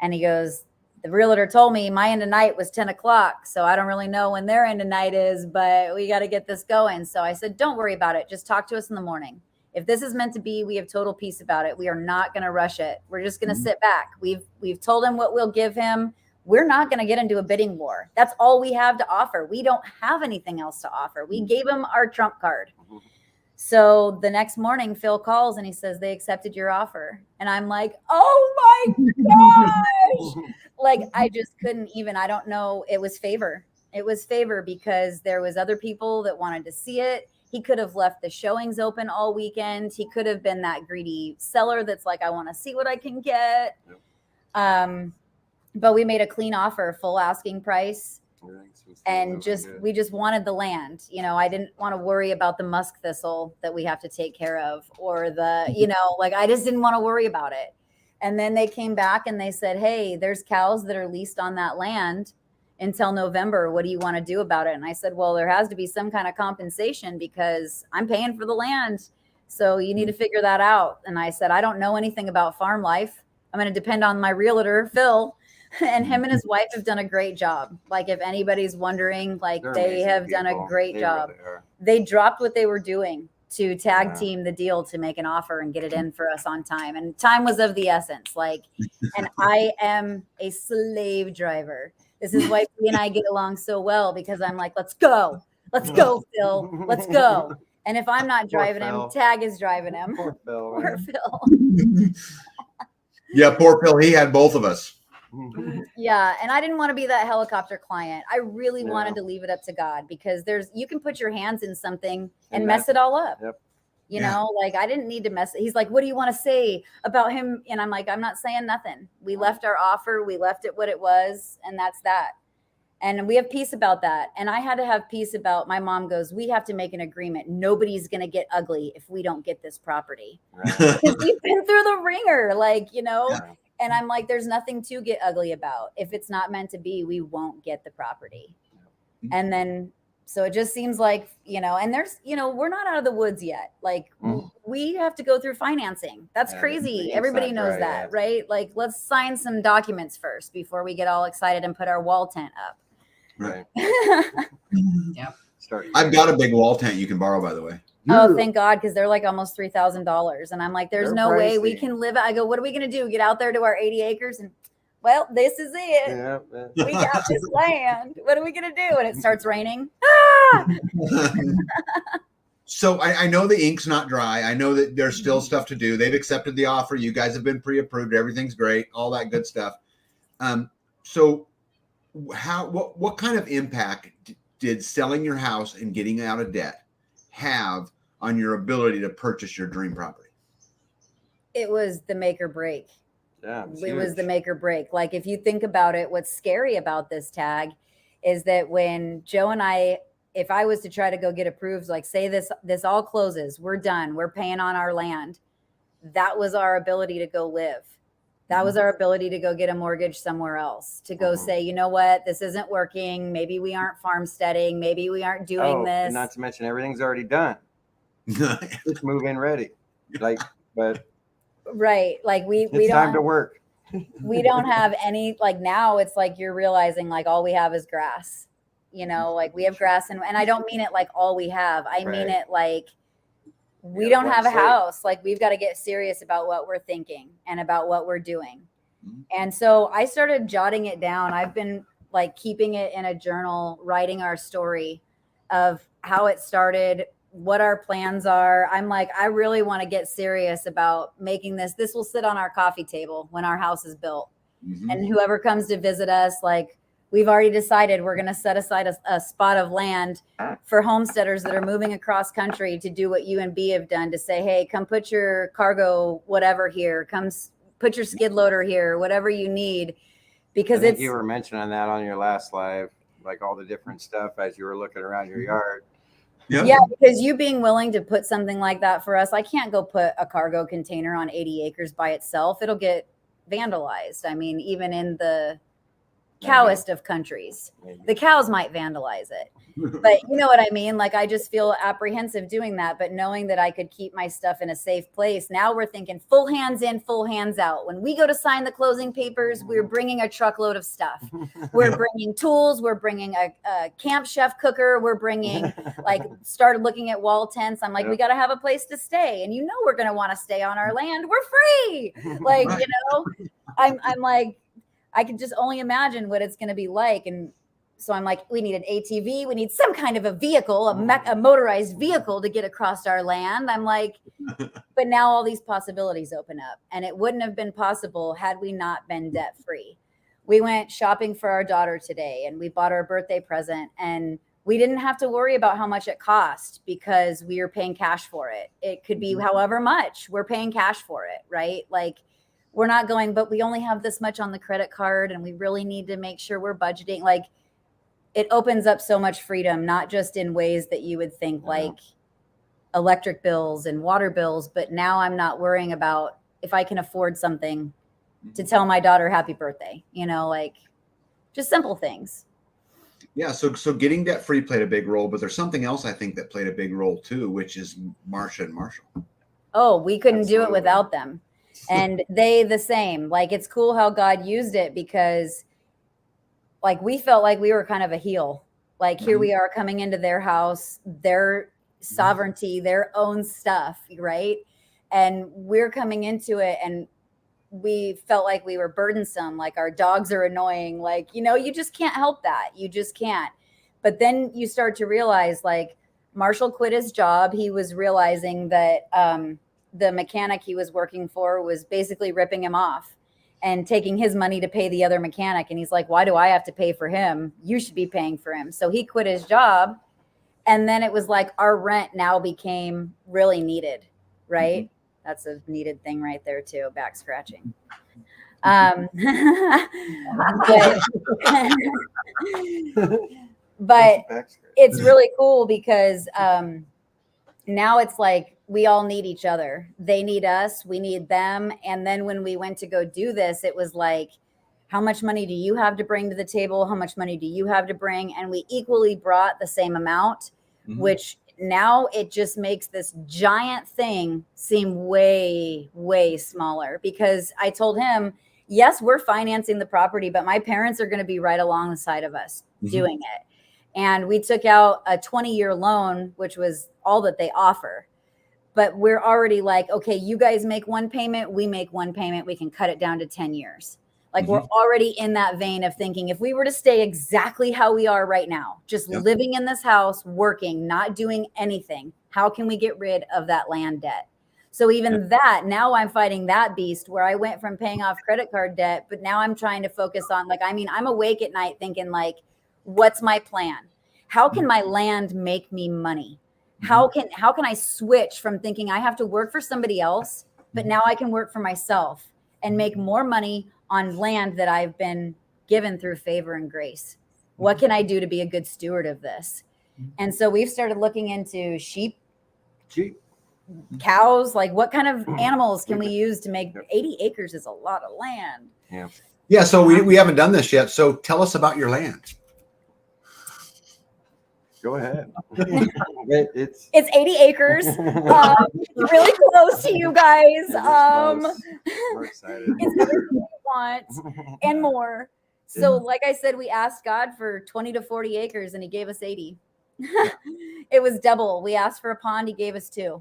Speaker 3: And he goes, the realtor told me my end of night was 10 o'clock. So I don't really know when their end of night is, but we got to get this going. So I said, don't worry about it. Just talk to us in the morning. If this is meant to be, we have total peace about it. We are not going to rush it. We're just going to sit back. We've told him what we'll give him. We're not going to get into a bidding war. That's all we have to offer. We don't have anything else to offer. We gave him our trump card. So the next morning, Phil calls and he says, they accepted your offer. And I'm like, oh my gosh. Like, I just couldn't even, I don't know. It was favor. It was favor because there was other people that wanted to see it. He could have left the showings open all weekend. He could have been that greedy seller that's like, I want to see what I can get. Yep. But we made a clean offer, full asking price. And we just wanted the land. I didn't want to worry about the musk thistle that we have to take care of or the, I just didn't want to worry about it. And then they came back and they said, hey, there's cows that are leased on that land until November. What do you want to do about it? And I said, well, there has to be some kind of compensation because I'm paying for the land. So you need to figure that out. And I said, I don't know anything about farm life. I'm going to depend on my realtor, Phil. And him and his wife have done a great job. Like, if anybody's wondering, like, they have done a great job. Really they dropped what they were doing to tag team the deal to make an offer and get it in for us on time. And time was of the essence. Like, and I am a slave driver. This is why he and I get along so well, because I'm like, let's go, Phil, let's go. And if I'm not driving him, Tag is driving him. Poor Phil. Poor Phil.
Speaker 1: Yeah, poor Phil. He had both of us.
Speaker 3: Yeah. And I didn't want to be that helicopter client. I really wanted to leave it up to God because you can put your hands in something and mess it all up. Yep. You know, like, I didn't need to mess it. He's like, what do you want to say about him? And I'm like, I'm not saying nothing. We left our offer. We left it what it was. And that's that. And we have peace about that. And I had to have peace about, my mom goes, we have to make an agreement. Nobody's going to get ugly if we don't get this property. Right. Because we've been through the ringer, like, and I'm like, there's nothing to get ugly about. If it's not meant to be, we won't get the property. And then, so it just seems like, and there's, we're not out of the woods yet. Like, we have to go through financing. That's crazy. Everybody knows that, right? Like, let's sign some documents first before we get all excited and put our wall tent up.
Speaker 1: Right. Yeah. I've got a big wall tent you can borrow, by the way.
Speaker 3: Oh, thank God, because they're like almost $3,000. And I'm like, there's no way we can live. I go, what are we going to do? Get out there to our 80 acres? And, well, this is it. Yeah, we got this land. What are we going to do? And it starts raining. Ah!
Speaker 1: So I know the ink's not dry. I know that there's still stuff to do. They've accepted the offer. You guys have been pre-approved. Everything's great. All that good stuff. So what kind of impact did selling your house and getting out of debt have on your ability to purchase your dream property?
Speaker 3: It was the make or break.
Speaker 4: Yeah,
Speaker 3: it was the make or break. Like, if you think about it, what's scary about this tag is that when Joe and I, if I was to try to go get approved, like, say this all closes, we're done, we're paying on our land. That was our ability to go live. That was our ability to go get a mortgage somewhere else, to go say, you know what, this isn't working. Maybe we aren't farmsteading. Maybe we aren't doing this.
Speaker 4: And not to mention everything's already done. Just move in ready. But
Speaker 3: right. Like we don't
Speaker 4: time to work.
Speaker 3: We don't have any, like now it's like you're realizing like all we have is grass, you know, like we have grass and I don't mean it like all we have. I mean it like we don't have a house. Like we've got to get serious about what we're thinking and about what we're doing. And so I started jotting it down. I've been like keeping it in a journal, writing our story of how it started, what our plans are. I'm like, I really want to get serious about making this. This will sit on our coffee table when our house is built. And whoever comes to visit us, like we've already decided we're going to set aside a spot of land for homesteaders that are moving across country to do what you and B have done, to say, hey, come put your cargo, whatever here, come put your skid loader here, whatever you need. Because
Speaker 4: I think you were mentioning that on your last live, like all the different stuff as you were looking around your yard.
Speaker 3: Yeah, because you being willing to put something like that for us, I can't go put a cargo container on 80 acres by itself. It'll get vandalized. I mean, even in the cowest of countries, the cows might vandalize it. But you know what I mean? Like, I just feel apprehensive doing that. But knowing that I could keep my stuff in a safe place, now we're thinking full hands in, full hands out. When we go to sign the closing papers, we're bringing a truckload of stuff. We're bringing tools. We're bringing a Camp Chef cooker. We're bringing, like, started looking at wall tents. I'm like, we got to have a place to stay. And you know, we're going to want to stay on our land. We're free. Like, you know, I'm like, I can just only imagine what it's going to be like. And so I'm like, we need an ATV. We need some kind of a vehicle, a motorized vehicle to get across our land. I'm like, but now all these possibilities open up. And it wouldn't have been possible had we not been debt free. We went shopping for our daughter today and we bought her a birthday present. And we didn't have to worry about how much it cost because we were paying cash for it. It could be however much, we're paying cash for it, right? Like, we're not going, but we only have this much on the credit card and we really need to make sure we're budgeting. Like, it opens up so much freedom, not just in ways that you would think like electric bills and water bills, but now I'm not worrying about if I can afford something to tell my daughter happy birthday, you know, like just simple things.
Speaker 1: Yeah. So getting debt free played a big role, but there's something else I think that played a big role too, which is Marsha and Marshall.
Speaker 3: Oh, we couldn't do it without them. And they the same. Like, it's cool how God used it because like we felt like we were kind of a heel. Like, here we are coming into their house, their sovereignty, their own stuff, right? And we're coming into it and we felt like we were burdensome, like our dogs are annoying. Like, you know, you just can't help that. You just can't. But then you start to realize, like, Marshall quit his job. He was realizing that the mechanic he was working for was basically ripping him off and taking his money to pay the other mechanic. And he's like, why do I have to pay for him? You should be paying for him. So he quit his job. And then it was like our rent now became really needed, right? That's a needed thing right there too, back scratching. But it's really cool because now it's like we all need each other. They need us, we need them. And then when we went to go do this, it was like, how much money do you have to bring to the table? How much money do you have to bring? And we equally brought the same amount, which now it just makes this giant thing seem way, way smaller. Because I told him, yes, we're financing the property, but my parents are going to be right alongside of us doing it. And we took out a 20-year loan, which was all that they offer. But we're already like, okay, you guys make one payment, we make one payment, we can cut it down to 10 years. Like, we're already in that vein of thinking, if we were to stay exactly how we are right now, just living in this house, working, not doing anything, how can we get rid of that land debt? So even that, now I'm fighting that beast where I went from paying off credit card debt, but now I'm trying to focus on, like, I mean, I'm awake at night thinking, like, what's my plan? How can my land make me money? How can I switch from thinking I have to work for somebody else, but now I can work for myself and make more money on land that I've been given through favor and grace? What can I do to be a good steward of this? And so we've started looking into sheep. cows? Like, what kind of animals can we use to make 80 acres is a lot of land.
Speaker 4: Yeah.
Speaker 1: Yeah. So we haven't done this yet. So tell us about your land.
Speaker 4: Go ahead.
Speaker 3: It's 80 acres. It's really close to you guys.
Speaker 4: We're excited.
Speaker 3: It's everything you want and more. So, like I said, we asked God for 20 to 40 acres and he gave us 80. It was double. We asked for a pond, he gave us 2.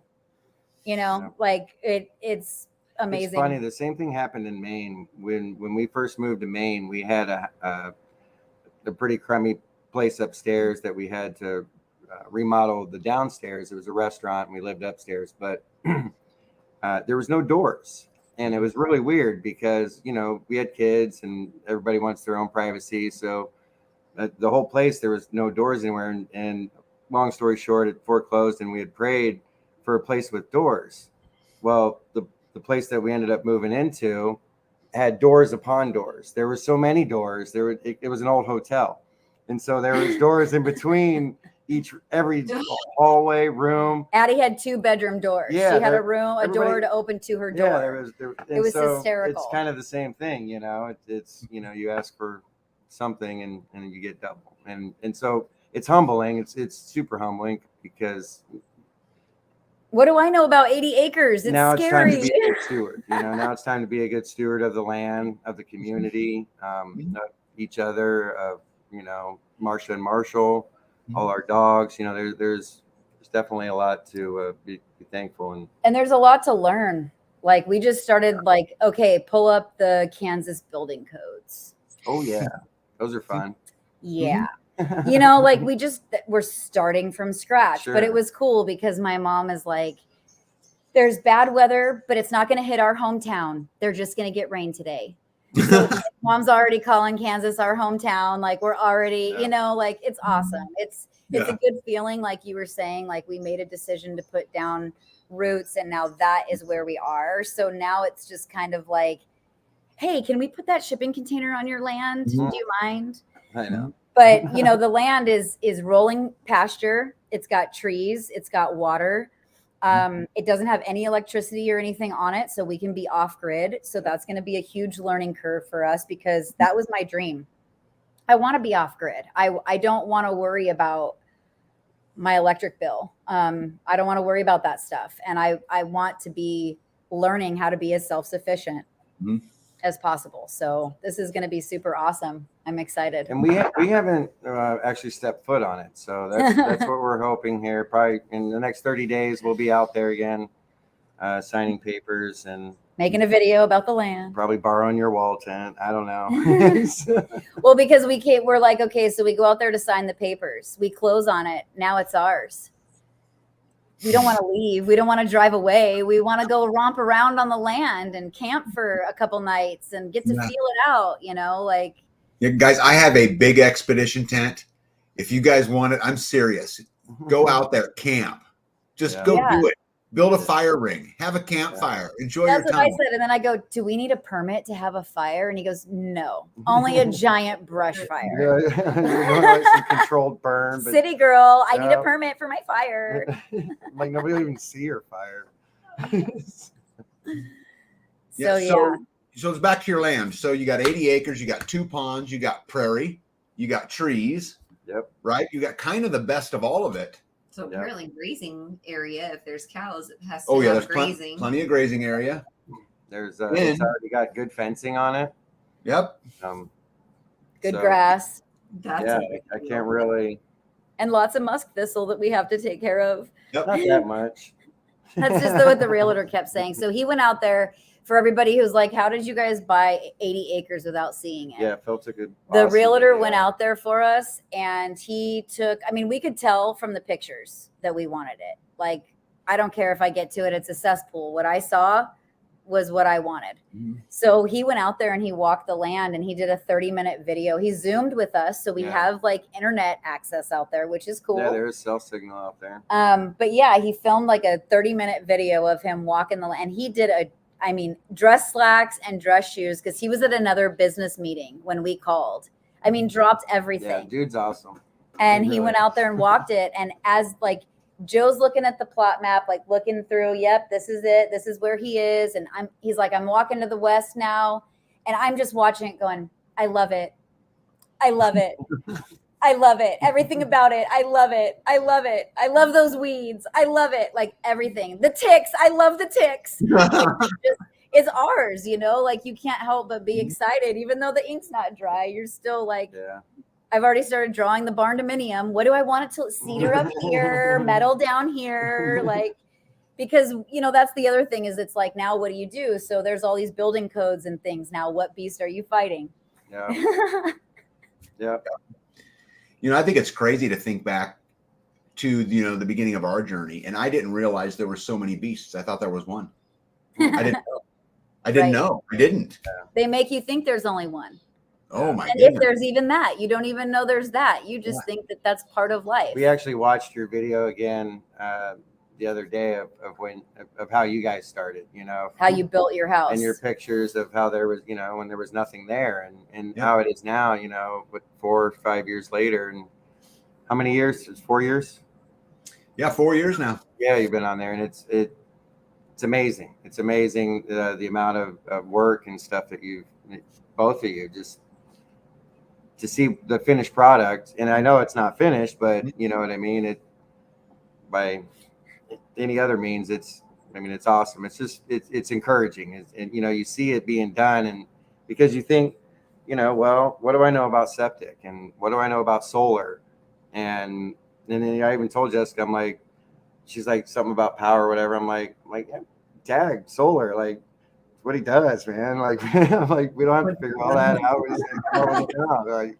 Speaker 3: Like it's amazing.
Speaker 4: It's funny. The same thing happened in Maine. When we first moved to Maine, we had a pretty crummy place upstairs that we had to remodel the downstairs. It was a restaurant and we lived upstairs, but there was no doors. And it was really weird because, we had kids and everybody wants their own privacy. So the whole place, there was no doors anywhere. And long story short, it foreclosed and we had prayed for a place with doors. Well, the place that we ended up moving into had doors upon doors. There were so many doors. It was an old hotel. And so there was doors in between every hallway room.
Speaker 3: Addie had 2-bedroom doors.
Speaker 4: Yeah,
Speaker 3: she had a door to open to her door.
Speaker 4: Yeah,
Speaker 3: it was hysterical.
Speaker 4: It's kind of the same thing, It's you ask for something and you get double, and so it's humbling. It's super humbling because.
Speaker 3: What do I know about 80 acres? It's
Speaker 4: now
Speaker 3: scary.
Speaker 4: It's time to be a good steward. Now it's time to be a good steward of the land, of the community, of each other, of Marsha and Marshall, all our dogs. There's definitely a lot to be thankful and
Speaker 3: there's a lot to learn. Like we just started okay, pull up the Kansas building codes.
Speaker 4: Oh yeah, those are fun.
Speaker 3: Yeah. We're starting from scratch,
Speaker 4: Sure.
Speaker 3: But it was cool because my mom is like, there's bad weather, but it's not going to hit our hometown. They're just going to get rain today. So mom's already calling Kansas our hometown. Like we're already, it's awesome. It's a good feeling. Like you were saying, like we made a decision to put down roots and now that is where we are. So now it's just kind of like, hey, can we put that shipping container on your land?
Speaker 4: Mm-hmm.
Speaker 3: Do you mind?
Speaker 4: I know.
Speaker 3: But the land is rolling pasture. It's got trees. It's got water. It doesn't have any electricity or anything on it, so we can be off grid. So that's going to be a huge learning curve for us because that was my dream. I want to be off grid. I don't want to worry about my electric bill. I don't want to worry about that stuff, and I want to be learning how to be as self-sufficient as possible. So this is going to be super awesome. I'm excited.
Speaker 4: And we haven't actually stepped foot on it. So that's what we're hoping here. Probably in the next 30 days, we'll be out there again, signing papers and
Speaker 3: making a video about the land.
Speaker 4: Probably borrowing your wall tent. I don't know.
Speaker 3: Well, because we're like, okay, so we go out there to sign the papers. We close on it. Now it's ours. We don't want to leave. We don't want to drive away. We want to go romp around on the land and camp for a couple nights and get to feel it out,
Speaker 1: Yeah, guys, I have a big expedition tent. If you guys want it, I'm serious. Go out there, camp. Just go do it. Build a fire ring. Have a campfire. Enjoy your time.
Speaker 3: That's what I said. And then I go, do we need a permit to have a fire? And he goes, no, only a giant brush fire.
Speaker 4: Like some controlled burn. But,
Speaker 3: city girl, I need a permit for my fire.
Speaker 4: Like nobody will even see your fire.
Speaker 1: So it's back to your land. So you got 80 acres, you got 2 ponds, you got prairie, you got trees.
Speaker 4: Yep.
Speaker 1: Right? You got kind of the best of all of it.
Speaker 2: So apparently grazing area, if there's cows, it has
Speaker 1: to
Speaker 2: have
Speaker 1: there's
Speaker 2: grazing.
Speaker 1: Plenty of grazing area.
Speaker 4: There's it's already got good fencing on it.
Speaker 1: Yep.
Speaker 3: Good grass.
Speaker 2: That's
Speaker 4: I can't really.
Speaker 3: And lots of musk thistle that we have to take care of.
Speaker 1: Yep.
Speaker 4: Not that much.
Speaker 3: That's just what the realtor kept saying. So he went out there. For everybody who's like, how did you guys buy 80 acres without seeing it?
Speaker 4: Yeah, Phil took it.
Speaker 3: The realtor went out there for us and he took, we could tell from the pictures that we wanted it. Like, I don't care if I get to it, it's a cesspool. What I saw was what I wanted. Mm-hmm. So he went out there and he walked the land and he did a 30-minute video. He Zoomed with us. So we have internet access out there, which is cool.
Speaker 4: Yeah, there is cell signal out there.
Speaker 3: But yeah, he filmed a 30-minute video of him walking the land. And he did dress slacks and dress shoes because he was at another business meeting when we called. Dropped everything.
Speaker 4: Yeah, dude's awesome.
Speaker 3: And he went out there and walked it. And as Joe's looking at the plot map, like looking through, yep, this is it. This is where he is. And he's like, I'm walking to the west now. And I'm just watching it going, I love it. I love it. I love it. Everything about it. I love it. I love it. I love those weeds. I love it. Like everything. The ticks. I love the ticks. It's ours, you know, like you can't help but be excited, even though the ink's not dry. You're still like,
Speaker 4: Yeah.
Speaker 3: I've already started drawing the barn dominium. What do I want it to cedar up here, metal down here? Like, because, you know, that's the other thing is it's like, now what do you do? So there's all these building codes and things. Now, what beast are you fighting?
Speaker 4: Yeah. Yeah.
Speaker 1: You know, I think it's crazy to think back to, you know, the beginning of our journey. And I didn't realize there were so many beasts. I thought there was one. I didn't know. I didn't know. I didn't.
Speaker 3: They make you think there's only one.
Speaker 1: Oh my
Speaker 3: And
Speaker 1: goodness.
Speaker 3: if there's even that, you don't even know there's that. You just think that that's part of life.
Speaker 4: We actually watched your video again the other day of how you guys started, you know,
Speaker 3: How you built your house.
Speaker 4: and your pictures of how there was, you know, when there was nothing there, and
Speaker 1: Yeah.
Speaker 4: how it is now, you know, but 4 or 5 years later. And how many years? It's 4 years.
Speaker 1: Yeah, 4 years now.
Speaker 4: Yeah, you've been on there, and it's amazing. It's amazing the amount of work and stuff that both of you, just to see the finished product. And I know it's not finished, but you know what I mean? It, by any other means, it's awesome. It's just, it's encouraging. And, you know, you see it being done, and because you think, you know, well, what do I know about septic, and what do I know about solar? And then I even told Jessica, I'm like, she's like something about power or whatever. I'm like, yeah, tag solar, like what he does, man. Like, I'm like, we don't have to figure all that out. We just come up with it now. Like,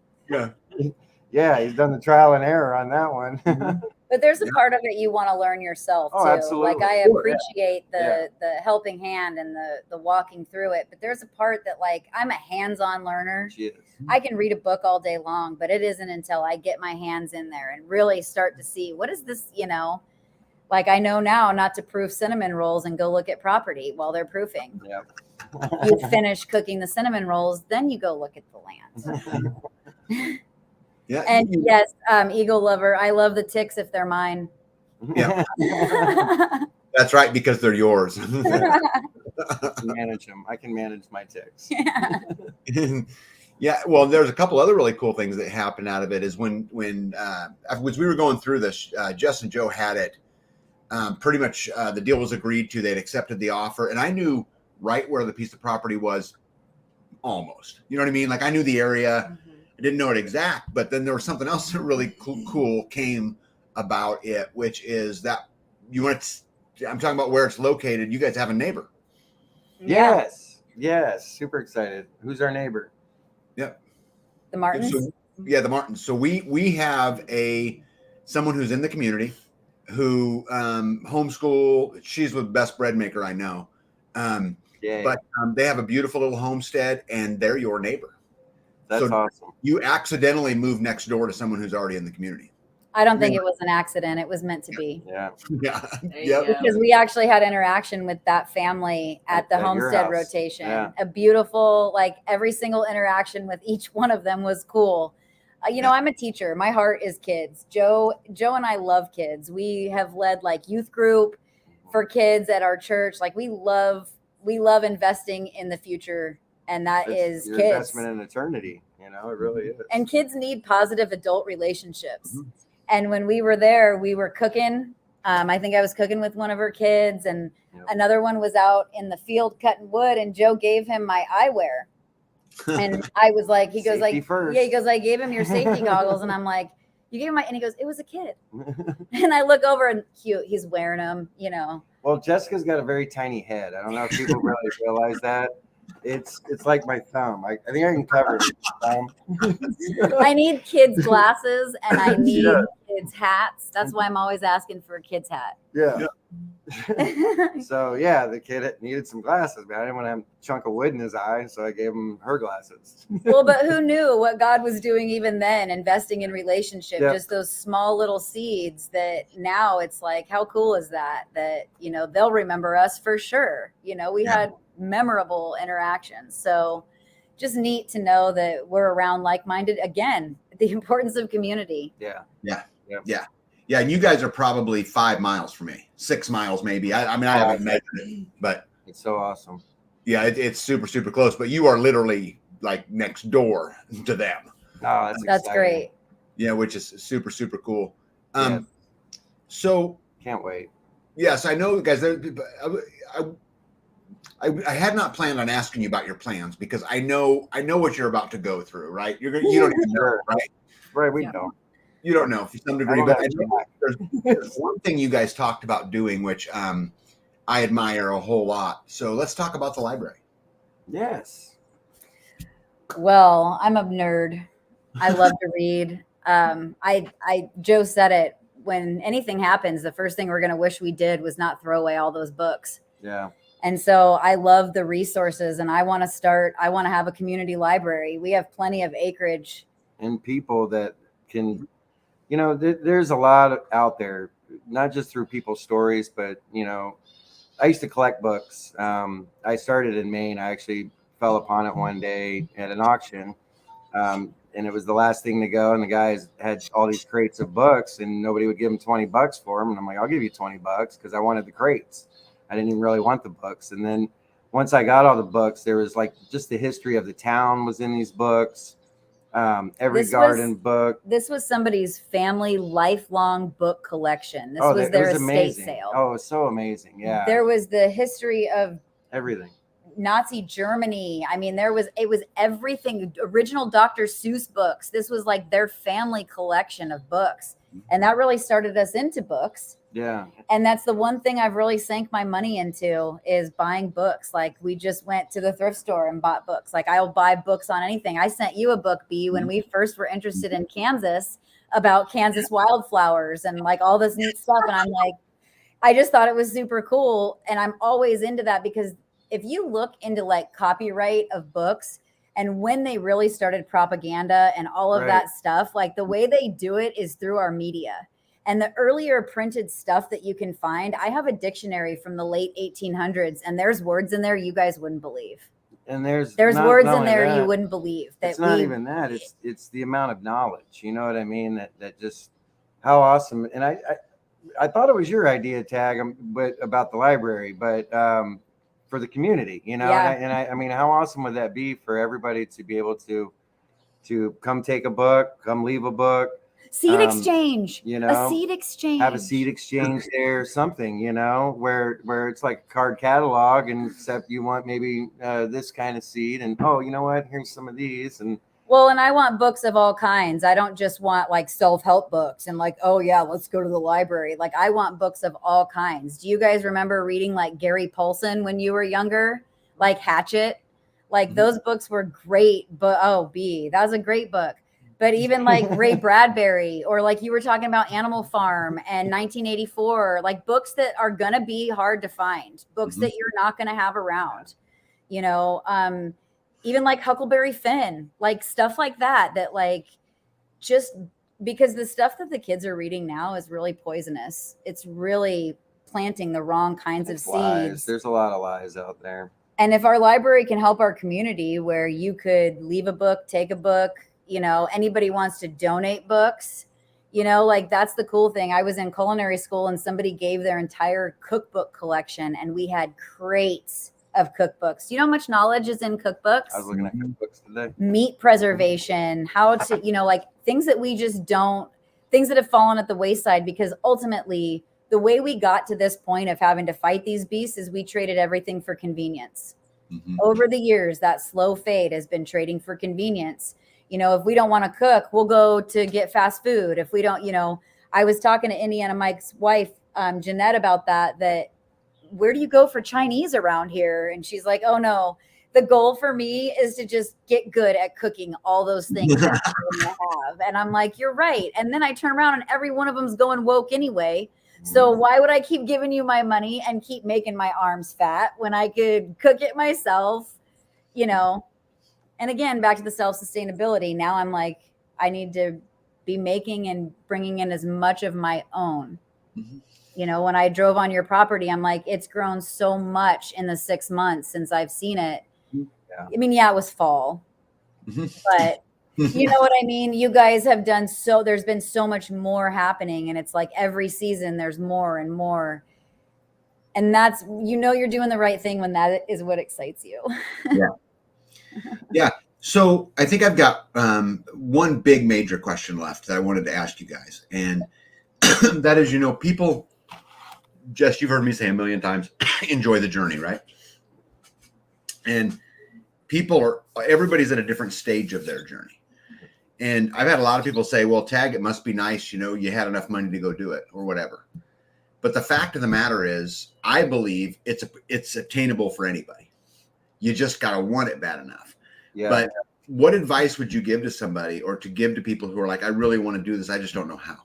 Speaker 4: yeah, he's done the trial and error on that one.
Speaker 3: But there's a part of it you want to learn yourself too.
Speaker 4: Oh, absolutely.
Speaker 3: Like I
Speaker 4: Sure, yeah.
Speaker 3: appreciate the helping hand and the walking through it. But there's a part that, like, I'm a hands-on learner.
Speaker 4: She is.
Speaker 3: I can read a book all day long, but it isn't until I get my hands in there and really start to see what is this, you know. Like I know now not to proof cinnamon rolls and go look at property while they're proofing.
Speaker 4: Yeah.
Speaker 3: You finish cooking the cinnamon rolls, then you go look at the land.
Speaker 1: Yeah.
Speaker 3: And yes, Eagle Lover, I love the ticks if they're mine.
Speaker 1: Yeah. That's right, because they're yours.
Speaker 4: Manage them. I can manage my ticks.
Speaker 1: Yeah, well, there's a couple other really cool things that happened out of it. Is when as we were going through this, Jess and Joe had it pretty much. The deal was agreed to. They'd accepted the offer, and I knew right where the piece of property was, almost. You know what I mean? Like I knew the area.
Speaker 3: Mm-hmm.
Speaker 1: I didn't know it exact, but then there was something else that really cool came about it, which is that I'm talking about where it's located. You guys have a neighbor.
Speaker 4: Yes. Super excited. Who's our neighbor?
Speaker 1: Yep.
Speaker 3: The Martins.
Speaker 1: So, yeah, the Martins. So we have someone who's in the community who homeschool. She's the best bread maker I know.
Speaker 4: Yeah.
Speaker 1: But they have a beautiful little homestead, and they're your neighbor.
Speaker 4: That's
Speaker 1: so
Speaker 4: awesome.
Speaker 1: You accidentally moved next door to someone who's already in the community.
Speaker 3: I don't think it was an accident. It was meant to be.
Speaker 4: Yeah.
Speaker 1: Yeah.
Speaker 2: There you go.
Speaker 3: Because we actually had interaction with that family at the
Speaker 4: At your
Speaker 3: homestead
Speaker 4: house.
Speaker 3: rotation.
Speaker 4: Yeah.
Speaker 3: A beautiful, like every single interaction with each one of them was cool. You know, I'm a teacher. My heart is kids. Joe and I love kids. We have led like youth group for kids at our church. Like we love investing in the future, and that is
Speaker 4: your
Speaker 3: kids.
Speaker 4: investment in eternity. You know, it really is.
Speaker 3: And kids need positive adult relationships.
Speaker 1: Mhm.
Speaker 3: And when we were there, we were cooking. I think I was cooking with one of her kids, and another one was out in the field cutting wood, and Joe gave him my eyewear. And I was like, he goes
Speaker 4: Safety
Speaker 3: like,
Speaker 4: first.
Speaker 3: yeah, he goes, I gave him your safety goggles. And I'm like, you gave him and he goes, it was a kid. And I look over and cute, he's wearing them, you know.
Speaker 4: Well, Jessica's got a very tiny head. I don't know if people really realize that. It's like my thumb. I think I can cover it with my thumb.
Speaker 3: I need kids' glasses and I need kids' hats. That's why I'm always asking for a kid's hat.
Speaker 4: Yeah. So yeah, the kid needed some glasses, man. I didn't want to have a chunk of wood in his eye, so I gave him her glasses.
Speaker 3: Well, but who knew what God was doing even then, investing in relationship,
Speaker 4: Yep.
Speaker 3: just those small little seeds that now it's like, how cool is that, you know, they'll remember us for sure. You know, we had memorable interactions. So just neat to know that we're around like-minded. Again, the importance of community.
Speaker 4: Yeah.
Speaker 1: Yeah, and you guys are probably 5 miles from me, 6 miles maybe. I mean, I haven't measured it, but
Speaker 4: It's so awesome.
Speaker 1: yeah, it's super, super close. But you are literally like next door to them.
Speaker 4: Oh,
Speaker 3: That's
Speaker 4: exciting.
Speaker 3: great.
Speaker 1: Yeah, which is super, super cool.
Speaker 4: Yeah.
Speaker 1: So
Speaker 4: Can't wait.
Speaker 1: yes, I know, guys. I had not planned on asking you about your plans because I know what you're about to go through. Right? You don't even know,
Speaker 4: Sure.
Speaker 1: right?
Speaker 4: Right, we
Speaker 3: Yeah.
Speaker 4: don't.
Speaker 1: You don't know to some degree,
Speaker 4: don't
Speaker 1: but
Speaker 4: have
Speaker 1: I know there's one thing you guys talked about doing, which I admire a whole lot. So let's talk about the library.
Speaker 4: Yes.
Speaker 3: Well, I'm a nerd. I love to read. Joe said it. When anything happens, the first thing we're going to wish we did was not throw away all those books.
Speaker 4: Yeah.
Speaker 3: And so I love the resources, and I want to have a community library. We have plenty of acreage.
Speaker 4: And people that can, there's a lot out there, not just through people's stories, but, I used to collect books. I started in Maine. I actually fell upon it one day at an auction. And it was the last thing to go. And the guys had all these crates of books and nobody would give them $20 for them. And I'm like, I'll give you $20 because I wanted the crates. I didn't even really want the books. And then once I got all the books, there was like just the history of the town was in these books. Every garden book.
Speaker 3: This was somebody's family lifelong book collection. This was
Speaker 4: It
Speaker 3: their
Speaker 4: was
Speaker 3: estate
Speaker 4: amazing.
Speaker 3: sale.
Speaker 4: Oh, it was so amazing. Yeah.
Speaker 3: There was the history of
Speaker 4: everything.
Speaker 3: Nazi Germany. I mean, it was everything. Original Dr. Seuss books. This was like their family collection of books. And that really started us into books.
Speaker 4: Yeah.
Speaker 3: And that's the one thing I've really sank my money into is buying books. Like we just went to the thrift store and bought books. Like I'll buy books on anything. I sent you a book, B, when we first were interested in Kansas about Kansas wildflowers and like all this neat stuff. And I'm like, I just thought it was super cool. And I'm always into that because if you look into like copyright of books and when they really started propaganda and all of that stuff, like the way they do it is through our media. And the earlier printed stuff that you can find, I have a dictionary from the late 1800s, and there's words in there you guys wouldn't believe.
Speaker 4: And there's
Speaker 3: words in there you wouldn't believe. That
Speaker 4: it's not even that. It's the amount of knowledge. You know what I mean? That just how awesome. And I thought it was your idea, Tag, but about the library, but for the community,
Speaker 3: Yeah.
Speaker 4: And I mean, how awesome would that be for everybody to be able to come take a book, come leave a book.
Speaker 3: Seed exchange,
Speaker 4: a
Speaker 3: seed exchange,
Speaker 4: have a seed exchange there, something, where it's like a card catalog, and except you want maybe this kind of seed, and you know what? Here's some of these, and
Speaker 3: I want books of all kinds. I don't just want like self-help books and like, oh yeah, let's go to the library. Like I want books of all kinds. Do you guys remember reading like Gary Paulson when you were younger? Like Hatchet? Like those books were great, but B, that was a great book. But even like Ray Bradbury, or like you were talking about Animal Farm and 1984, like books that are going to be hard to find, books that you're not going to have around, even like Huckleberry Finn, like stuff like that like just because the stuff that the kids are reading now is really poisonous. It's really planting the wrong kinds of seeds.
Speaker 4: There's a lot of lies out there.
Speaker 3: And if our library can help our community where you could leave a book, take a book, anybody wants to donate books, like that's the cool thing. I was in culinary school and somebody gave their entire cookbook collection and we had crates of cookbooks. You know how much knowledge is in cookbooks?
Speaker 4: I was looking at cookbooks today.
Speaker 3: Meat preservation, how to, like things that we just don't, things that have fallen at the wayside because ultimately the way we got to this point of having to fight these beasts is we traded everything for convenience. Over the years, that slow fade has been trading for convenience. If we don't want to cook, we'll go to get fast food. If we don't, I was talking to Indiana Mike's wife, Jeanette, about that where do you go for Chinese around here? And she's like, oh no, the goal for me is to just get good at cooking all those things that I have. And I'm like, you're right. And then I turn around and every one of them's going woke anyway. So why would I keep giving you my money and keep making my arms fat when I could cook it myself, And again, back to the self-sustainability. Now I'm like, I need to be making and bringing in as much of my own. When I drove on your property, I'm like, it's grown so much in the 6 months since I've seen it.
Speaker 4: Yeah.
Speaker 3: I mean, yeah, it was fall, but You know what I mean? You guys have done so, there's been so much more happening, and it's like every season there's more and more. And that's, you're doing the right thing when that is what excites you.
Speaker 1: Yeah. Yeah. So I think I've got one big major question left that I wanted to ask you guys. And that is, people, Jess, you've heard me say a million times, enjoy the journey, right? And everybody's at a different stage of their journey. And I've had a lot of people say, well, Tag, it must be nice, you had enough money to go do it or whatever. But the fact of the matter is, I believe it's attainable for anybody. You just got to want it bad enough.
Speaker 4: Yeah.
Speaker 1: But what advice would you give to somebody, or to give to people who are like, I really want to do this, I just don't know how?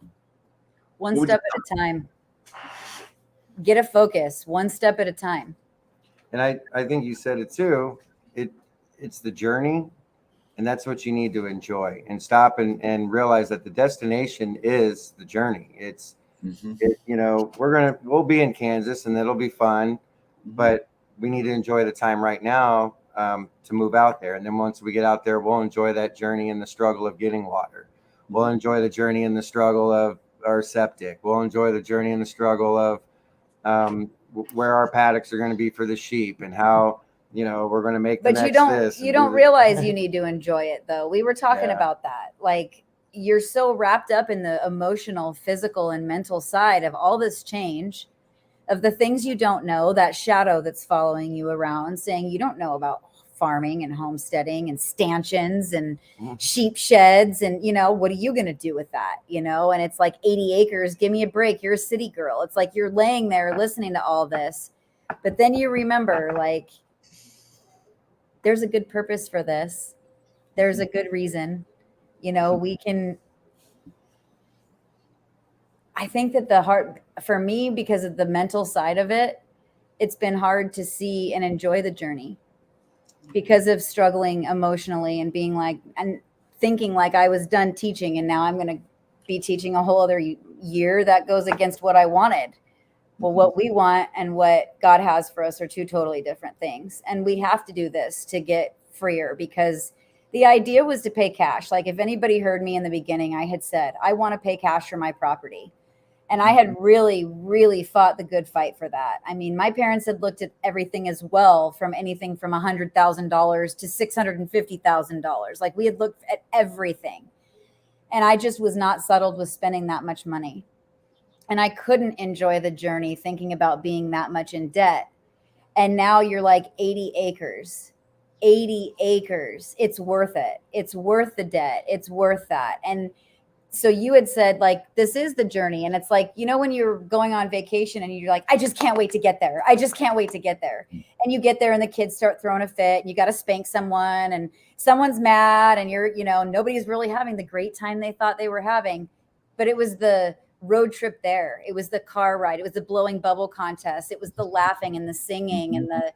Speaker 3: One step at a time. Get a focus, one step at a time.
Speaker 4: And I think you said it too. It's the journey, and that's what you need to enjoy, and stop and realize that the destination is the journey. It's, we'll be in Kansas and it'll be fun, but we need to enjoy the time right now to move out there. And then once we get out there, we'll enjoy that journey and the struggle of getting water. We'll enjoy the journey and the struggle of our septic. We'll enjoy the journey and the struggle of where our paddocks are going to be for the sheep, and how, we're going to make the next this.
Speaker 3: But you don't realize you need to enjoy it, though. We were talking about that. Like, you're so wrapped up in the emotional, physical, and mental side of all this change, of the things you don't know, that shadow that's following you around saying you don't know about farming and homesteading and stanchions and sheep sheds. And, what are you going to do with that? And it's like 80 acres. Give me a break. You're a city girl. It's like you're laying there listening to all this. But then you remember, like, there's a good purpose for this. There's a good reason. I think that for me, because of the mental side of it, it's been hard to see and enjoy the journey because of struggling emotionally and being like, and thinking like I was done teaching and now I'm going to be teaching a whole other year that goes against what I wanted. Well, what we want and what God has for us are two totally different things. And we have to do this to get freer, because the idea was to pay cash. Like, if anybody heard me in the beginning, I had said, I want to pay cash for my property. And I had really, really fought the good fight for that. I mean, my parents had looked at everything as well, from anything from $100,000 to $650,000. Like, we had looked at everything. And I just was not settled with spending that much money. And I couldn't enjoy the journey thinking about being that much in debt. And now you're like 80 acres. It's worth it. It's worth the debt. It's worth that. And so you had said, like, this is the journey. And it's like, when you're going on vacation and you're like, I just can't wait to get there. I just can't wait to get there. And you get there and the kids start throwing a fit and you got to spank someone and someone's mad and you're, nobody's really having the great time they thought they were having. But it was the road trip there. It was the car ride. It was the blowing bubble contest. It was the laughing and the singing and the,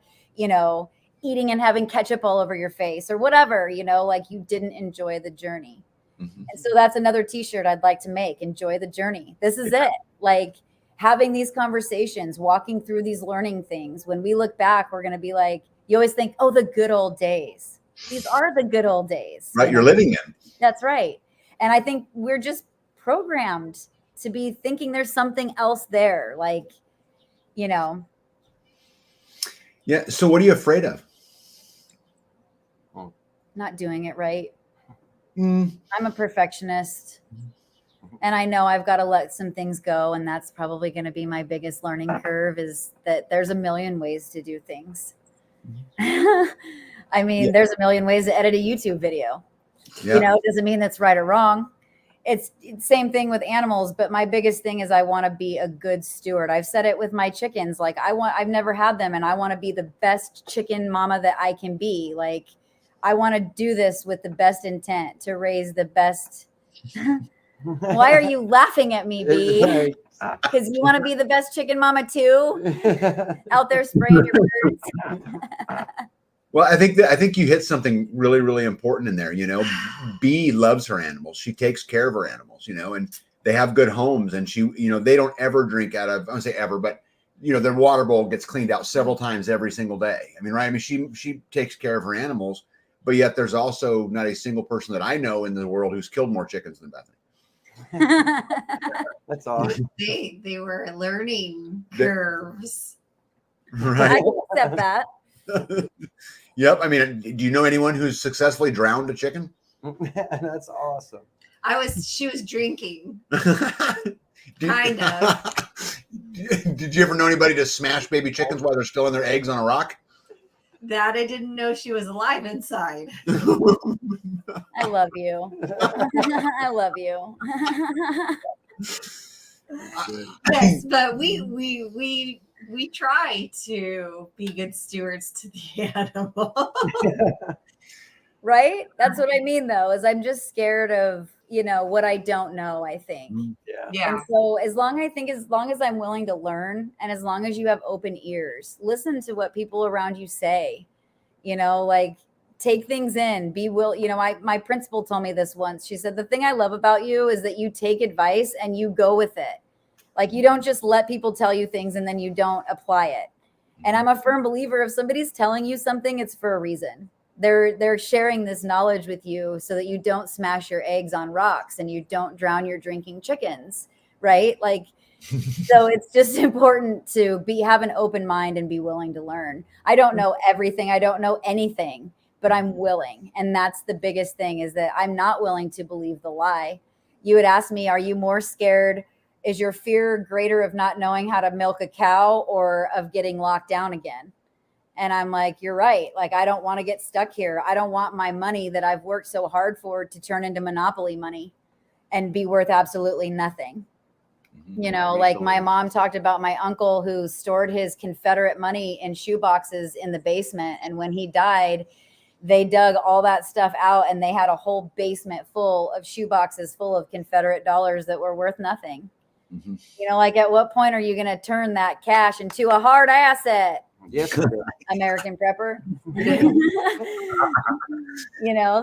Speaker 3: eating and having ketchup all over your face or whatever, like, you didn't enjoy the journey. And so that's another t-shirt I'd like to make. Enjoy the journey. This is it. Like, having these conversations, walking through these learning things. When we look back, we're going to be like, you always think, oh, the good old days. These are the good old days.
Speaker 1: Right. You're living in.
Speaker 3: That's right. And I think we're just programmed to be thinking there's something else there. Like, Yeah.
Speaker 1: So what are you afraid of?
Speaker 3: Not doing it right. I'm a perfectionist, and I know I've got to let some things go. And that's probably going to be my biggest learning curve, is that there's a million ways to do things. I mean, there's a million ways to edit a YouTube video. It doesn't mean that's right or wrong. It's same thing with animals. But my biggest thing is I want to be a good steward. I've said it with my chickens. Like, I've never had them, and I want to be the best chicken mama that I can be. Like, I want to do this with the best intent to raise the best. Why are you laughing at me, B? Because you want to be the best chicken mama too? Out there spraying your birds.
Speaker 1: Well, I think you hit something really, really important in there. B loves her animals. She takes care of her animals, and they have good homes, and they don't ever drink out of, I don't say ever, but their water bowl gets cleaned out several times every single day. I mean, right. I mean, she takes care of her animals. but yet there's also not a single person that I know in the world who's killed more chickens than Bethany.
Speaker 4: That's awesome.
Speaker 2: They were learning
Speaker 1: They-
Speaker 2: curves.
Speaker 3: I
Speaker 1: Right.
Speaker 3: can accept that.
Speaker 1: Yep. I mean, do you know anyone who's successfully drowned a chicken?
Speaker 4: That's awesome.
Speaker 2: She was drinking.
Speaker 1: Did-
Speaker 2: Kind of.
Speaker 1: Did you ever know anybody to smash baby chickens while they're still in their eggs on a rock?
Speaker 2: That I didn't know she was alive inside.
Speaker 3: I love you. I love you.
Speaker 2: Yes, but we try to be good stewards to the animal.
Speaker 3: Right? That's what I mean, though, is I'm just scared of, what I don't know, I think.
Speaker 4: Yeah.
Speaker 2: Yeah.
Speaker 3: And so as long as I'm willing to learn, and as long as you have open ears, listen to what people around you say, like take things in, my principal told me this once. She said, the thing I love about you is that you take advice and you go with it. Like you don't just let people tell you things and then you don't apply it. And I'm a firm believer if somebody's telling you something, it's for a reason. They're sharing this knowledge with you so that you don't smash your eggs on rocks and you don't drown your drinking chickens, right? Like, so it's just important to have an open mind and be willing to learn. I don't know everything. I don't know anything, but I'm willing. And that's the biggest thing, is that I'm not willing to believe the lie. You would ask me, are you more scared? Is your fear greater of not knowing how to milk a cow or of getting locked down again? And I'm like, you're right. Like, I don't want to get stuck here. I don't want my money that I've worked so hard for to turn into monopoly money and be worth absolutely nothing. Like my mom talked about my uncle who stored his Confederate money in shoe boxes in the basement. And when he died, they dug all that stuff out and they had a whole basement full of shoe boxes full of Confederate dollars that were worth nothing. Like at what point are you going to turn that cash into a hard asset?
Speaker 4: Yes.
Speaker 3: American prepper.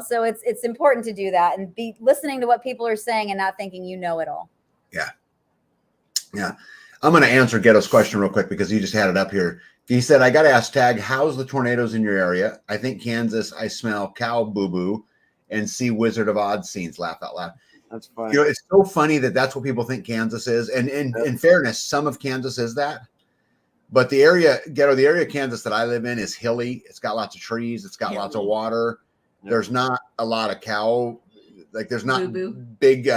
Speaker 3: So it's important to do that and be listening to what people are saying and not thinking you know it all.
Speaker 1: Yeah. I'm going to answer Ghetto's question real quick because he just had it up here. He said, I got to ask Tag, how's the tornadoes in your area? I think Kansas, I smell cow boo-boo and see Wizard of Oz scenes. Laugh out loud.
Speaker 4: That's funny.
Speaker 1: It's so funny that's what people think Kansas is. And in fairness, some of Kansas is that. But the area of Kansas that I live in is hilly. It's got lots of trees. It's got lots of water.
Speaker 4: Yep.
Speaker 1: There's not a lot of cow. Like there's not big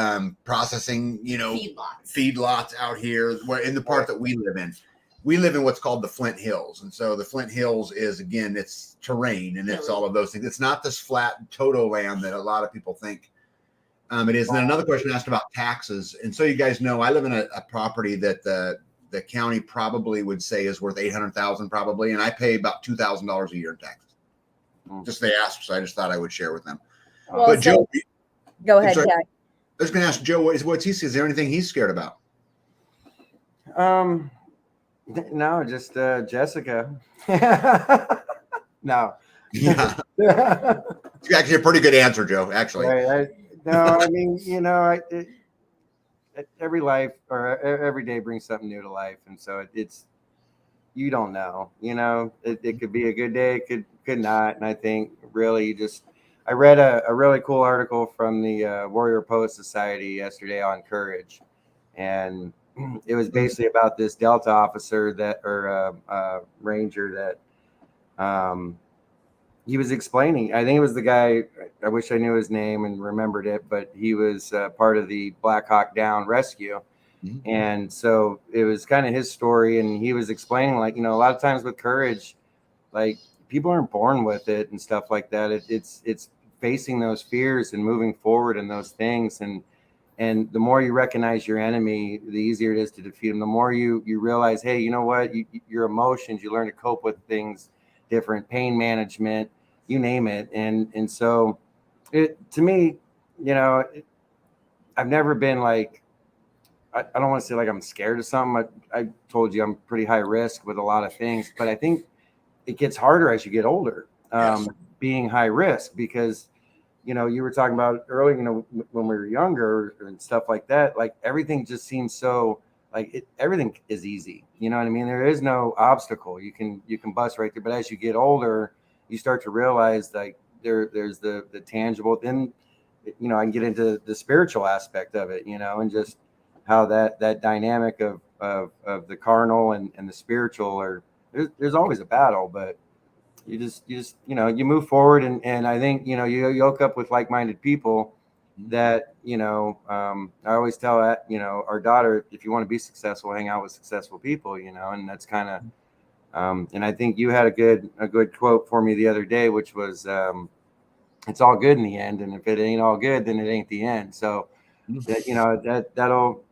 Speaker 1: processing, feedlots out here. Where in the part that we live in what's called the Flint Hills. And so the Flint Hills is, again, it's terrain and it's all of those things. It's not this flat Toto land that a lot of people think it is. And then another question asked about taxes. And so you guys know, I live in a property that the county probably would say is worth $800,000 probably. And I pay about $2,000 a year in taxes. Just they asked, so I just thought I would share with them.
Speaker 3: Well,
Speaker 1: but Joe,
Speaker 3: go ahead, Jack.
Speaker 1: I was going to ask Joe, what's he? Is there anything he's scared about?
Speaker 4: No, just Jessica. No.
Speaker 1: Yeah. It's actually a pretty good answer, Joe, actually.
Speaker 4: Right. I mean, every life or every day brings something new to life. And so it's, you don't know, it could be a good day. It could not. And I think really I read a really cool article from the Warrior Post Society yesterday on courage. And it was basically about this Delta officer ranger that he was explaining. I think it was the guy, I wish I knew his name and remembered it, but he was part of the Black Hawk Down rescue. Mm-hmm. And so it was kind of his story. And he was explaining, like, a lot of times with courage, like people aren't born with it and stuff like that. It's facing those fears and moving forward in those things. And the more you recognize your enemy, the easier it is to defeat them. The more you realize, hey, you know what, your emotions, you learn to cope with things different, pain management, you name it. And so to me, I've never been like, I don't want to say like I'm scared of something. I told you I'm pretty high risk with a lot of things, but I think it gets harder as you get older, being high risk, because you were talking about earlier, when we were younger and stuff like that, like everything just seems so like everything is easy. You know what I mean? There is no obstacle. You can bust right there. But as you get older, you start to realize like there's the tangible. Then, you know, I can get into the spiritual aspect of it, you know, and just how that dynamic of the carnal and the spiritual are, there's always a battle, but you just, you know, you move forward. And I think, you know, you yoke up with like-minded people that, you know, I always tell that, you know, our daughter, if you want to be successful, hang out with successful people, you know, and that's kind of, and I think you had a good quote for me the other day, which was, it's all good in the end. And if it ain't all good, then it ain't the end. So that, you know, that'll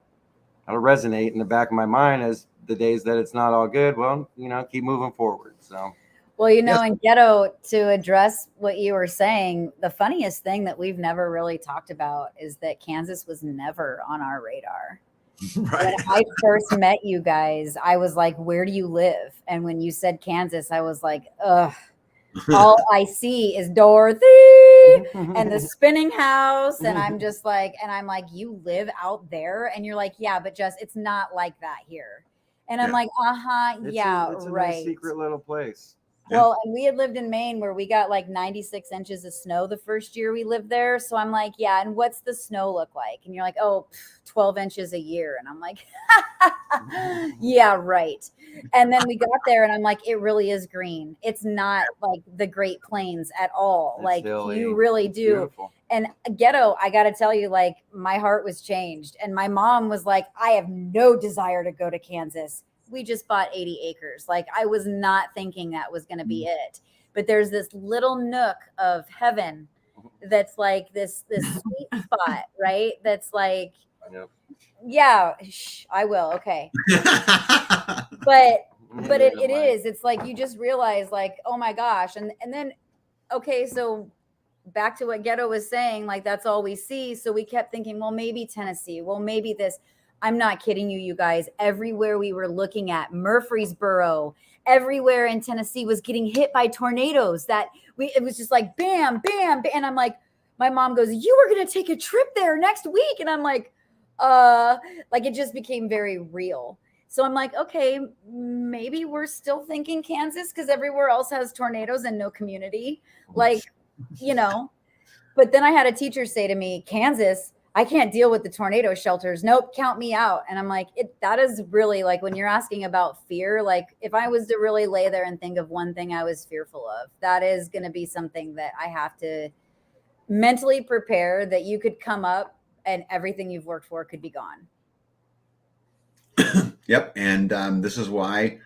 Speaker 4: resonate in the back of my mind as the days that it's not all good. Well, you know, keep moving forward. So.
Speaker 3: Well, you know, in Ghetto, to address what you were saying, the funniest thing that we've never really talked about is that Kansas was never on our radar.
Speaker 1: Right.
Speaker 3: When I first met you guys, I was like, where do you live? And when you said Kansas, I was like, ugh, all I see is Dorothy and the spinning house. And I'm just like, you live out there? And you're like, yeah, but Jess, it's not like that here. And I'm like,
Speaker 4: It's a
Speaker 3: right.
Speaker 4: nice secret little place.
Speaker 3: Well, and we had lived in Maine where we got like 96 inches of snow the first year we lived there. So I'm like, yeah, and what's the snow look like? And you're like, oh, 12 inches a year. And I'm like, yeah, right. And then we got there and I'm like, it really is green. It's not like the Great Plains at all.
Speaker 4: It's
Speaker 3: like
Speaker 4: hilly.
Speaker 3: You really
Speaker 4: It's
Speaker 3: do.
Speaker 4: beautiful.
Speaker 3: And Ghetto, I got to tell you, like my heart was changed. And my mom was like, I have no desire to go to Kansas. We just bought 80 acres. Like I was not thinking that was going to be it. But there's this little nook of heaven that's like this sweet spot, right? That's like, yeah, I will. Okay. But it is. It's like you just realize like, oh my gosh. And then, okay, so back to what Ghetto was saying, like that's all we see. So we kept thinking, well, maybe Tennessee, well, maybe this. I'm not kidding you, you guys. Everywhere we were looking at, Murfreesboro, everywhere in Tennessee was getting hit by tornadoes. It was just like bam, bam, bam. And I'm like, my mom goes, you were going to take a trip there next week. And I'm like it just became very real. So I'm like, okay, maybe we're still thinking Kansas because everywhere else has tornadoes and no community. Like, you know, but then I had a teacher say to me, Kansas, I can't deal with the tornado shelters. Nope, count me out. And I'm like, that is really like when you're asking about fear, like if I was to really lay there and think of one thing I was fearful of, that is going to be something that I have to mentally prepare that you could come up and everything you've worked for could be gone.
Speaker 1: Yep. And this is why,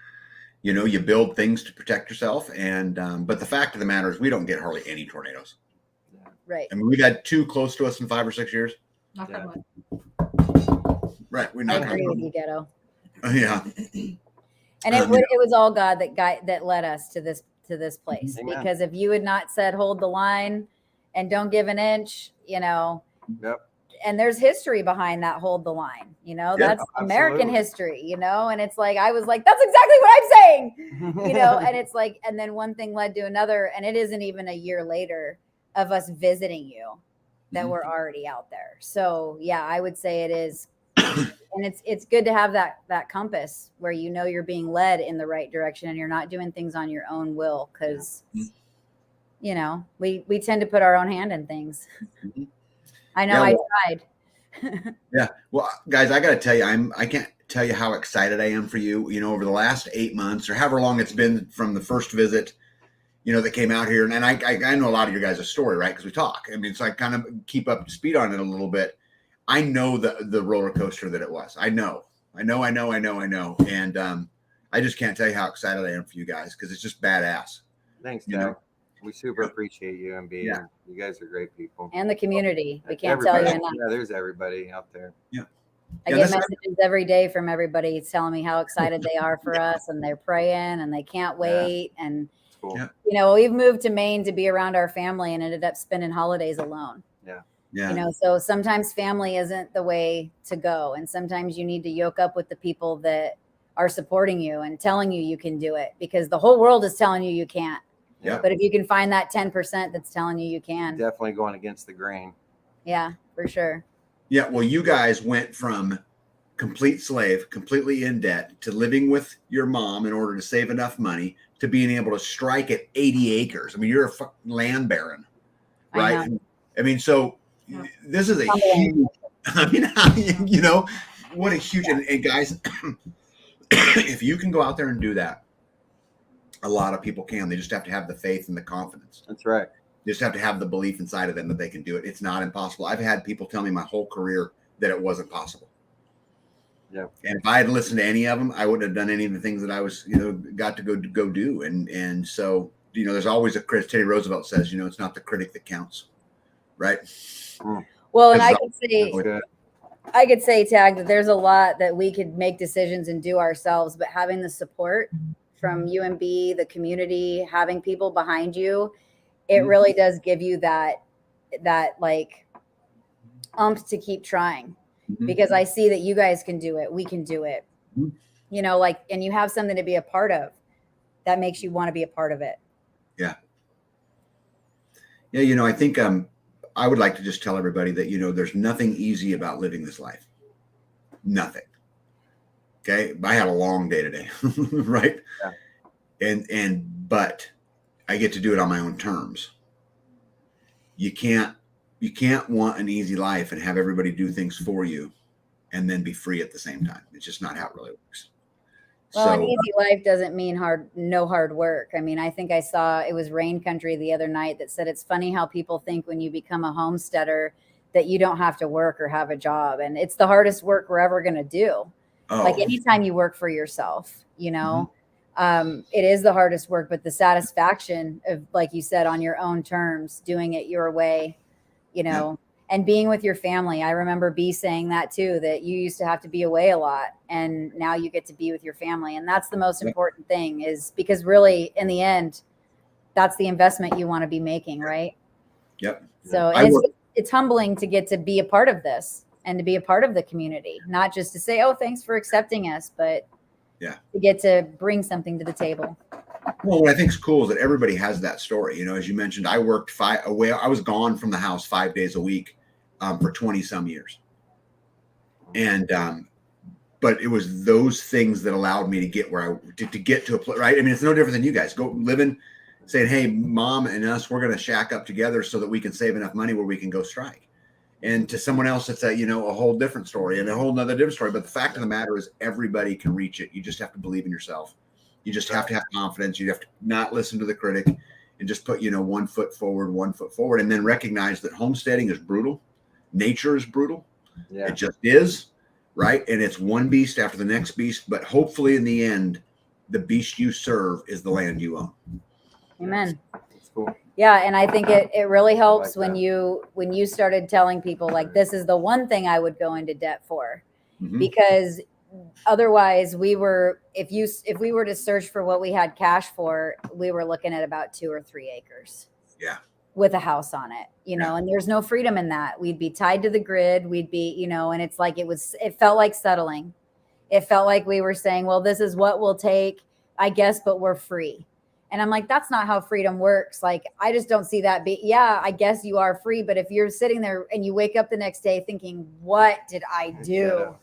Speaker 1: you know, you build things to protect yourself. And but the fact of the matter is we don't get hardly any tornadoes.
Speaker 3: Right.
Speaker 1: I mean, we've had 2 close to us in 5 or 6 years. Right. We're not
Speaker 3: I agree with you, Ghetto.
Speaker 1: Yeah.
Speaker 3: And it was all God that led us to this place.
Speaker 4: Amen.
Speaker 3: Because if you had not said hold the line and don't give an inch, you know.
Speaker 4: Yep.
Speaker 3: And there's history behind that hold the line, you know, that's American history, you know, and it's like, I was like, that's exactly what I'm saying, you know, and it's like, and then one thing led to another, and it isn't even a year later of us visiting you that we're already out there. So yeah, I would say it is. And it's good to have that compass where, you know, you're being led in the right direction and you're not doing things on your own will. Cause you know, we tend to put our own hand in things. I know. I tried.
Speaker 1: Yeah. Well, guys, I got to tell you, I can't tell you how excited I am for you, you know, over the last 8 months or however long it's been from the first visit, you know, that came out here. And I know a lot of your guys' story, right? Because we talk. I mean, so I kind of keep up to speed on it a little bit. I know the roller coaster that it was. I know. And I just can't tell you how excited I am for you guys because it's just badass.
Speaker 4: Thanks, Doug. We super appreciate you and being. Yeah. You guys are great people.
Speaker 3: And the community. We can't tell you enough.
Speaker 4: Yeah, there's everybody out there.
Speaker 1: Yeah.
Speaker 3: I get messages every day from everybody telling me how excited they are for us and they're praying and they can't wait. Yeah. And,
Speaker 4: cool.
Speaker 3: You know, we've moved to Maine to be around our family and ended up spending holidays alone.
Speaker 4: Yeah.
Speaker 1: Yeah.
Speaker 3: You know, so sometimes family isn't the way to go. And sometimes you need to yoke up with the people that are supporting you and telling you can do it because the whole world is telling you can't.
Speaker 1: Yeah.
Speaker 3: But if you can find that 10% that's telling you can.
Speaker 4: Definitely going against the grain.
Speaker 3: Yeah, for sure.
Speaker 1: Yeah. Well, you guys went from complete slave, completely in debt, to living with your mom in order to save enough money to being able to strike at 80 acres. I mean, you're a land baron. right? I mean, so
Speaker 2: Yeah.
Speaker 1: this is a
Speaker 3: Humbling.
Speaker 1: huge, I mean, what a huge, and guys, if you can go out there and do that, a lot of people can. They just have to have the faith and the confidence.
Speaker 4: That's right.
Speaker 1: They just have to have the belief inside of them that they can do it. It's not impossible. I've had people tell me my whole career that it wasn't possible.
Speaker 4: Yeah.
Speaker 1: And if I had listened to any of them, I wouldn't have done any of the things that I was, got to go do. And so, there's always a critic. Teddy Roosevelt says, it's not the critic that counts, right?
Speaker 3: Well, and
Speaker 1: That's
Speaker 3: I could say, Tag, that there's a lot that we could make decisions and do ourselves, but having the support from UMB, the community, having people behind you, it really does give you that like umph to keep trying. Because I see that you guys can do it. We can do it. And you have something to be a part of that makes you want to be a part of it.
Speaker 1: Yeah. Yeah. I think I would like to just tell everybody that, there's nothing easy about living this life. Nothing. Okay. I had a long day today. Right. Yeah. But I get to do it on my own terms. You can't want an easy life and have everybody do things for you and then be free at the same time. It's just not how it really works.
Speaker 3: Well, an easy life doesn't mean no hard work. I mean, I think I saw, it was Rain Country the other night that said, it's funny how people think when you become a homesteader that you don't have to work or have a job. And it's the hardest work we're ever going to do. Like anytime you work for yourself, it is the hardest work, but the satisfaction of, like you said, on your own terms, doing it your way, and being with your family. I remember B saying that too, that you used to have to be away a lot and now you get to be with your family. And that's the most important thing, is because really in the end, that's the investment you want to be making. Right.
Speaker 1: Yep.
Speaker 3: So it's humbling to get to be a part of this and to be a part of the community, not just to say, oh, thanks for accepting us, but to get to bring something to the table.
Speaker 1: Well, what I think is cool is that everybody has that story. As you mentioned, I worked I was gone from the house 5 days a week for 20 some years. And, but it was those things that allowed me to get where to get to a place, right? I mean, it's no different than you guys go living, saying, hey, mom and us, we're going to shack up together so that we can save enough money where we can go strike. And to someone else, it's a whole different story and a whole nother different story. But the fact of the matter is everybody can reach it. You just have to believe in yourself. You just have to have confidence. You have to not listen to the critic and just put, 1 foot forward, and then recognize that homesteading is brutal. Nature is brutal. Yeah. It just is, right? And it's one beast after the next beast. But hopefully in the end, the beast you serve is the land you own.
Speaker 3: Amen.
Speaker 4: That's cool.
Speaker 3: Yeah. And I think it really helps when you started telling people, like, this is the one thing I would go into debt for, because otherwise if we were to search for what we had cash for, we were looking at about 2 or 3 acres. Yeah. With a house on it, and there's no freedom in that. We'd be tied to the grid. We'd be, and it's like, it felt like settling. It felt like we were saying, well, this is what we'll take, I guess, but we're free. And I'm like, that's not how freedom works. Like, I just don't see that. I guess you are free. But if you're sitting there and you wake up the next day thinking, what did I do?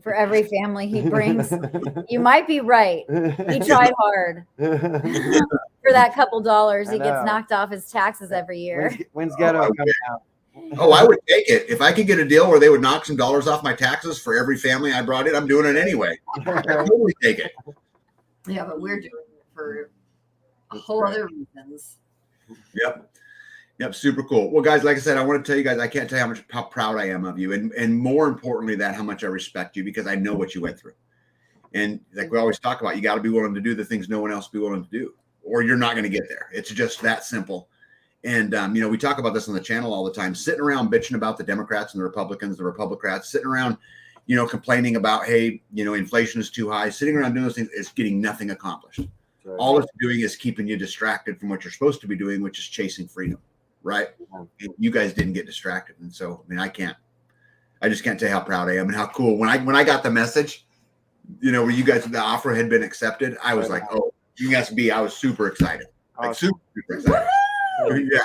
Speaker 3: For every family he brings, you might be right. He tried hard. For that couple dollars, he gets knocked off his taxes every year.
Speaker 4: When's ghetto coming out?
Speaker 1: Oh, I would take it. If I could get a deal where they would knock some dollars off my taxes for every family I brought in, I'm doing it anyway. I'd totally take it.
Speaker 2: Yeah, but we're doing it for whole other reasons. Yep. Super cool. Well, guys, like I said, I want to tell you guys, I can't tell you how proud I am of you. And more importantly, how much I respect you, because I know what you went through. And like we always talk about, you got to be willing to do the things no one else will be willing to do, or you're not going to get there. It's just that simple. And, we talk about this on the channel all the time, sitting around bitching about the Democrats and the Republicans, sitting around, complaining about, hey, inflation is too high, sitting around doing those things is getting nothing accomplished. Right. All it's doing is keeping you distracted from what you're supposed to be doing, which is chasing freedom. Right. And you guys didn't get distracted. And so, I just can't tell you how proud I am and how cool. When I got the message, where you guys, the offer had been accepted, I was like, oh, you guys I was super excited. Like super excited. Yeah.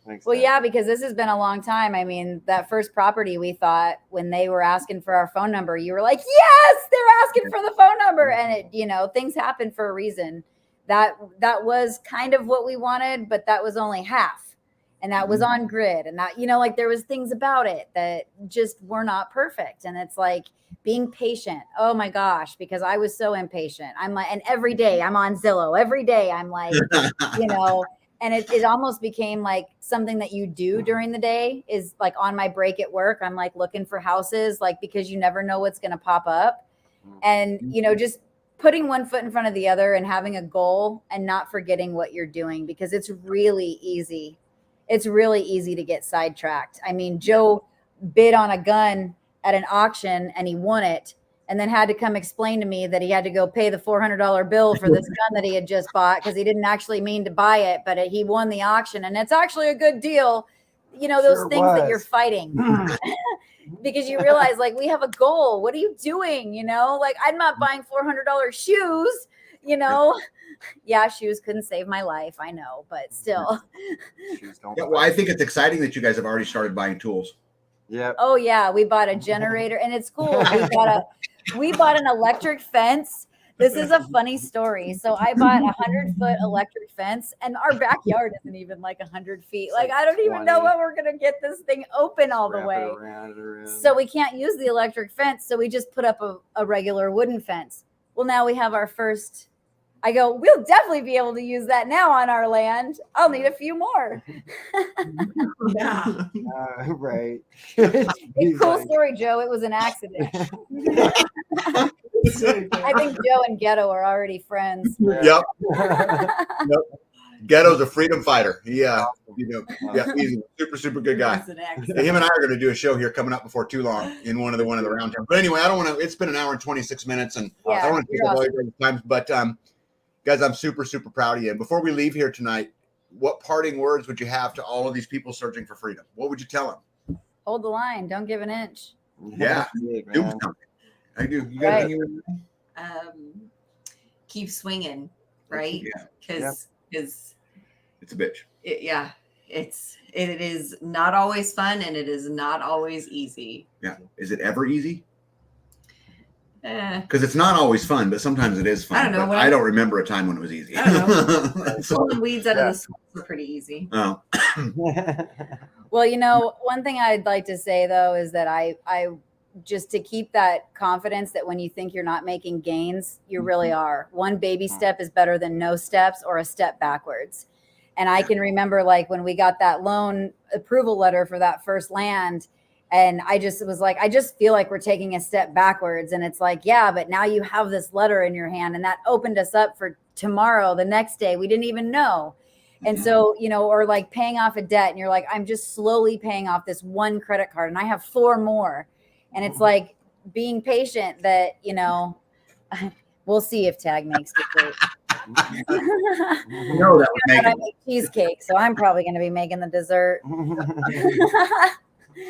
Speaker 4: Thanks,
Speaker 3: well, yeah, because this has been a long time. I mean, that first property, we thought when they were asking for our phone number, you were like, yes, they're asking for the phone number. And it, things happen for a reason. that was kind of what we wanted, but that was only half. And that was on grid. And that, like there was things about it that just were not perfect. And it's like being patient. Oh my gosh, because I was so impatient. I'm like, and every day I'm on Zillow. Every day I'm like, and it almost became like something that you do during the day is like on my break at work. I'm like looking for houses, like, because you never know what's going to pop up. And, just putting one foot in front of the other and having a goal and not forgetting what you're doing, because it's really easy. It's really easy to get sidetracked. I mean, Joe bid on a gun at an auction and he won it, and then had to come explain to me that he had to go pay the $400 bill for this gun that he had just bought because he didn't actually mean to buy it, but he won the auction and it's actually a good deal. Those things that you're fighting because you realize like we have a goal. What are you doing? Like I'm not buying $400 shoes, Yeah, shoes couldn't save my life. I know, but still.
Speaker 2: Shoes don't. Yeah, well, I think it's exciting that you guys have already started buying tools.
Speaker 4: Yeah.
Speaker 3: Oh yeah, we bought a generator, and it's cool. We bought an electric fence. This is a funny story. So I bought a 100-foot electric fence, and our backyard isn't even like 100 feet. Like I don't even know when we're gonna get this thing open all the way. So we can't use the electric fence. So we just put up a regular wooden fence. Well, now we have our first. I go, we'll definitely be able to use that now on our land. I'll need a few more.
Speaker 5: Yeah.
Speaker 4: Right.
Speaker 3: It's cool story, Joe. It was an accident. I think Joe and Ghetto are already friends.
Speaker 1: Yep. Ghetto's a freedom fighter. Yeah. He's a super, super good guy. Him and I are going to do a show here coming up before too long in one of the round tables. But anyway, I don't want to. It's been an hour and 26 minutes, and I don't want to take up all your time. But guys, I'm super, super proud of you. And before we leave here tonight, what parting words would you have to all of these people searching for freedom? What would you tell them?
Speaker 3: Hold the line. Don't give an inch.
Speaker 1: Yeah. Do something. I do. You got anything?
Speaker 5: Keep swinging, right? Because
Speaker 2: it's a bitch.
Speaker 5: It is not always fun, and it is not always easy.
Speaker 2: Yeah. Is it ever easy? Because it's not always fun, but sometimes it is fun.
Speaker 5: I don't know.
Speaker 2: I don't remember a time when it was easy.
Speaker 5: I don't know. Pulling weeds out of the swamp are pretty easy.
Speaker 2: Oh.
Speaker 3: Well, one thing I'd like to say though is that I just to keep that confidence that when you think you're not making gains, you really are. One baby step is better than no steps or a step backwards. And I can remember like when we got that loan approval letter for that first land. And I just was like, I just feel like we're taking a step backwards. And it's like, yeah, but now you have this letter in your hand, and that opened us up for tomorrow, the next day. We didn't even know. And so, or like paying off a debt, and you're like, I'm just slowly paying off this one credit card and I have 4 more. And it's like being patient that, we'll see if Tag makes it.
Speaker 2: No, that would
Speaker 3: I make cheesecake, so I'm probably going to be making the dessert.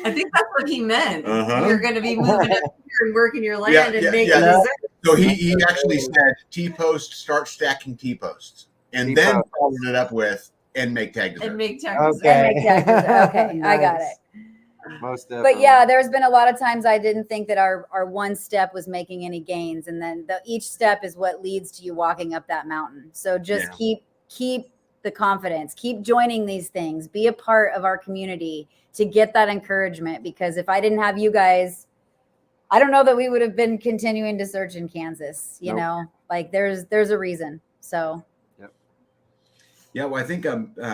Speaker 5: I think that's what he meant. You're going to be moving up here and working your land and making dessert.
Speaker 2: So he actually said T-post, start stacking T-posts, and then followed it up with and make tag dessert.
Speaker 5: And make tag
Speaker 3: Okay, nice. I got it.
Speaker 4: Most definitely.
Speaker 3: But yeah, there's been a lot of times I didn't think that our one step was making any gains, and then each step is what leads to you walking up that mountain. So just keep the confidence, keep joining these things, be a part of our community to get that encouragement. Because if I didn't have you guys, I don't know that we would have been continuing to search in Kansas. You know, like there's a reason. So.
Speaker 2: Yeah, well, I think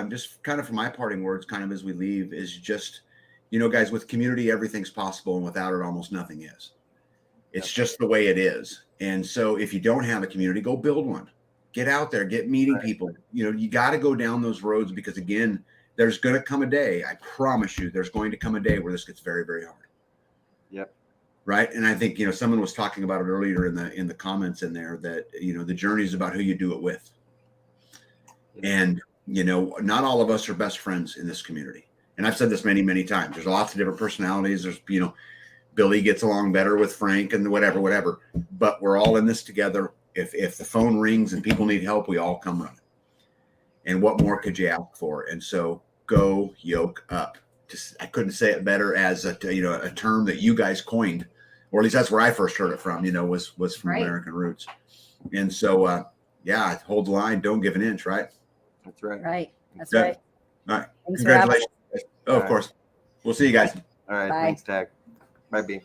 Speaker 2: just kind of for my parting words, kind of as we leave, is just, guys, with community, everything's possible, and without it, almost nothing is. It's just the way it is. And so if you don't have a community, go build one. Get out there, get meeting people. You got to go down those roads, because again, there's going to come a day. I promise you, there's going to come a day where this gets very, very hard.
Speaker 4: Yep. Right.
Speaker 2: And I think, someone was talking about it earlier in the comments in there that, the journey is about who you do it with. And, not all of us are best friends in this community. And I've said this many, many times. There's lots of different personalities. There's, Billy gets along better with Frank and whatever. But we're all in this together. If the phone rings and people need help, we all come running. And what more could you ask for? And so go yoke up. I couldn't say it better as a term that you guys coined, or at least that's where I first heard it from, was from American Roots. And so yeah, hold the line, don't give an inch, right?
Speaker 4: That's right.
Speaker 3: Right. That's
Speaker 2: Good.
Speaker 3: right.
Speaker 2: All right.
Speaker 3: Thanks for having
Speaker 2: Congratulations. Oh, of course. We'll see you guys.
Speaker 4: All right.
Speaker 3: Bye.
Speaker 4: Thanks, Tag. Bye, B.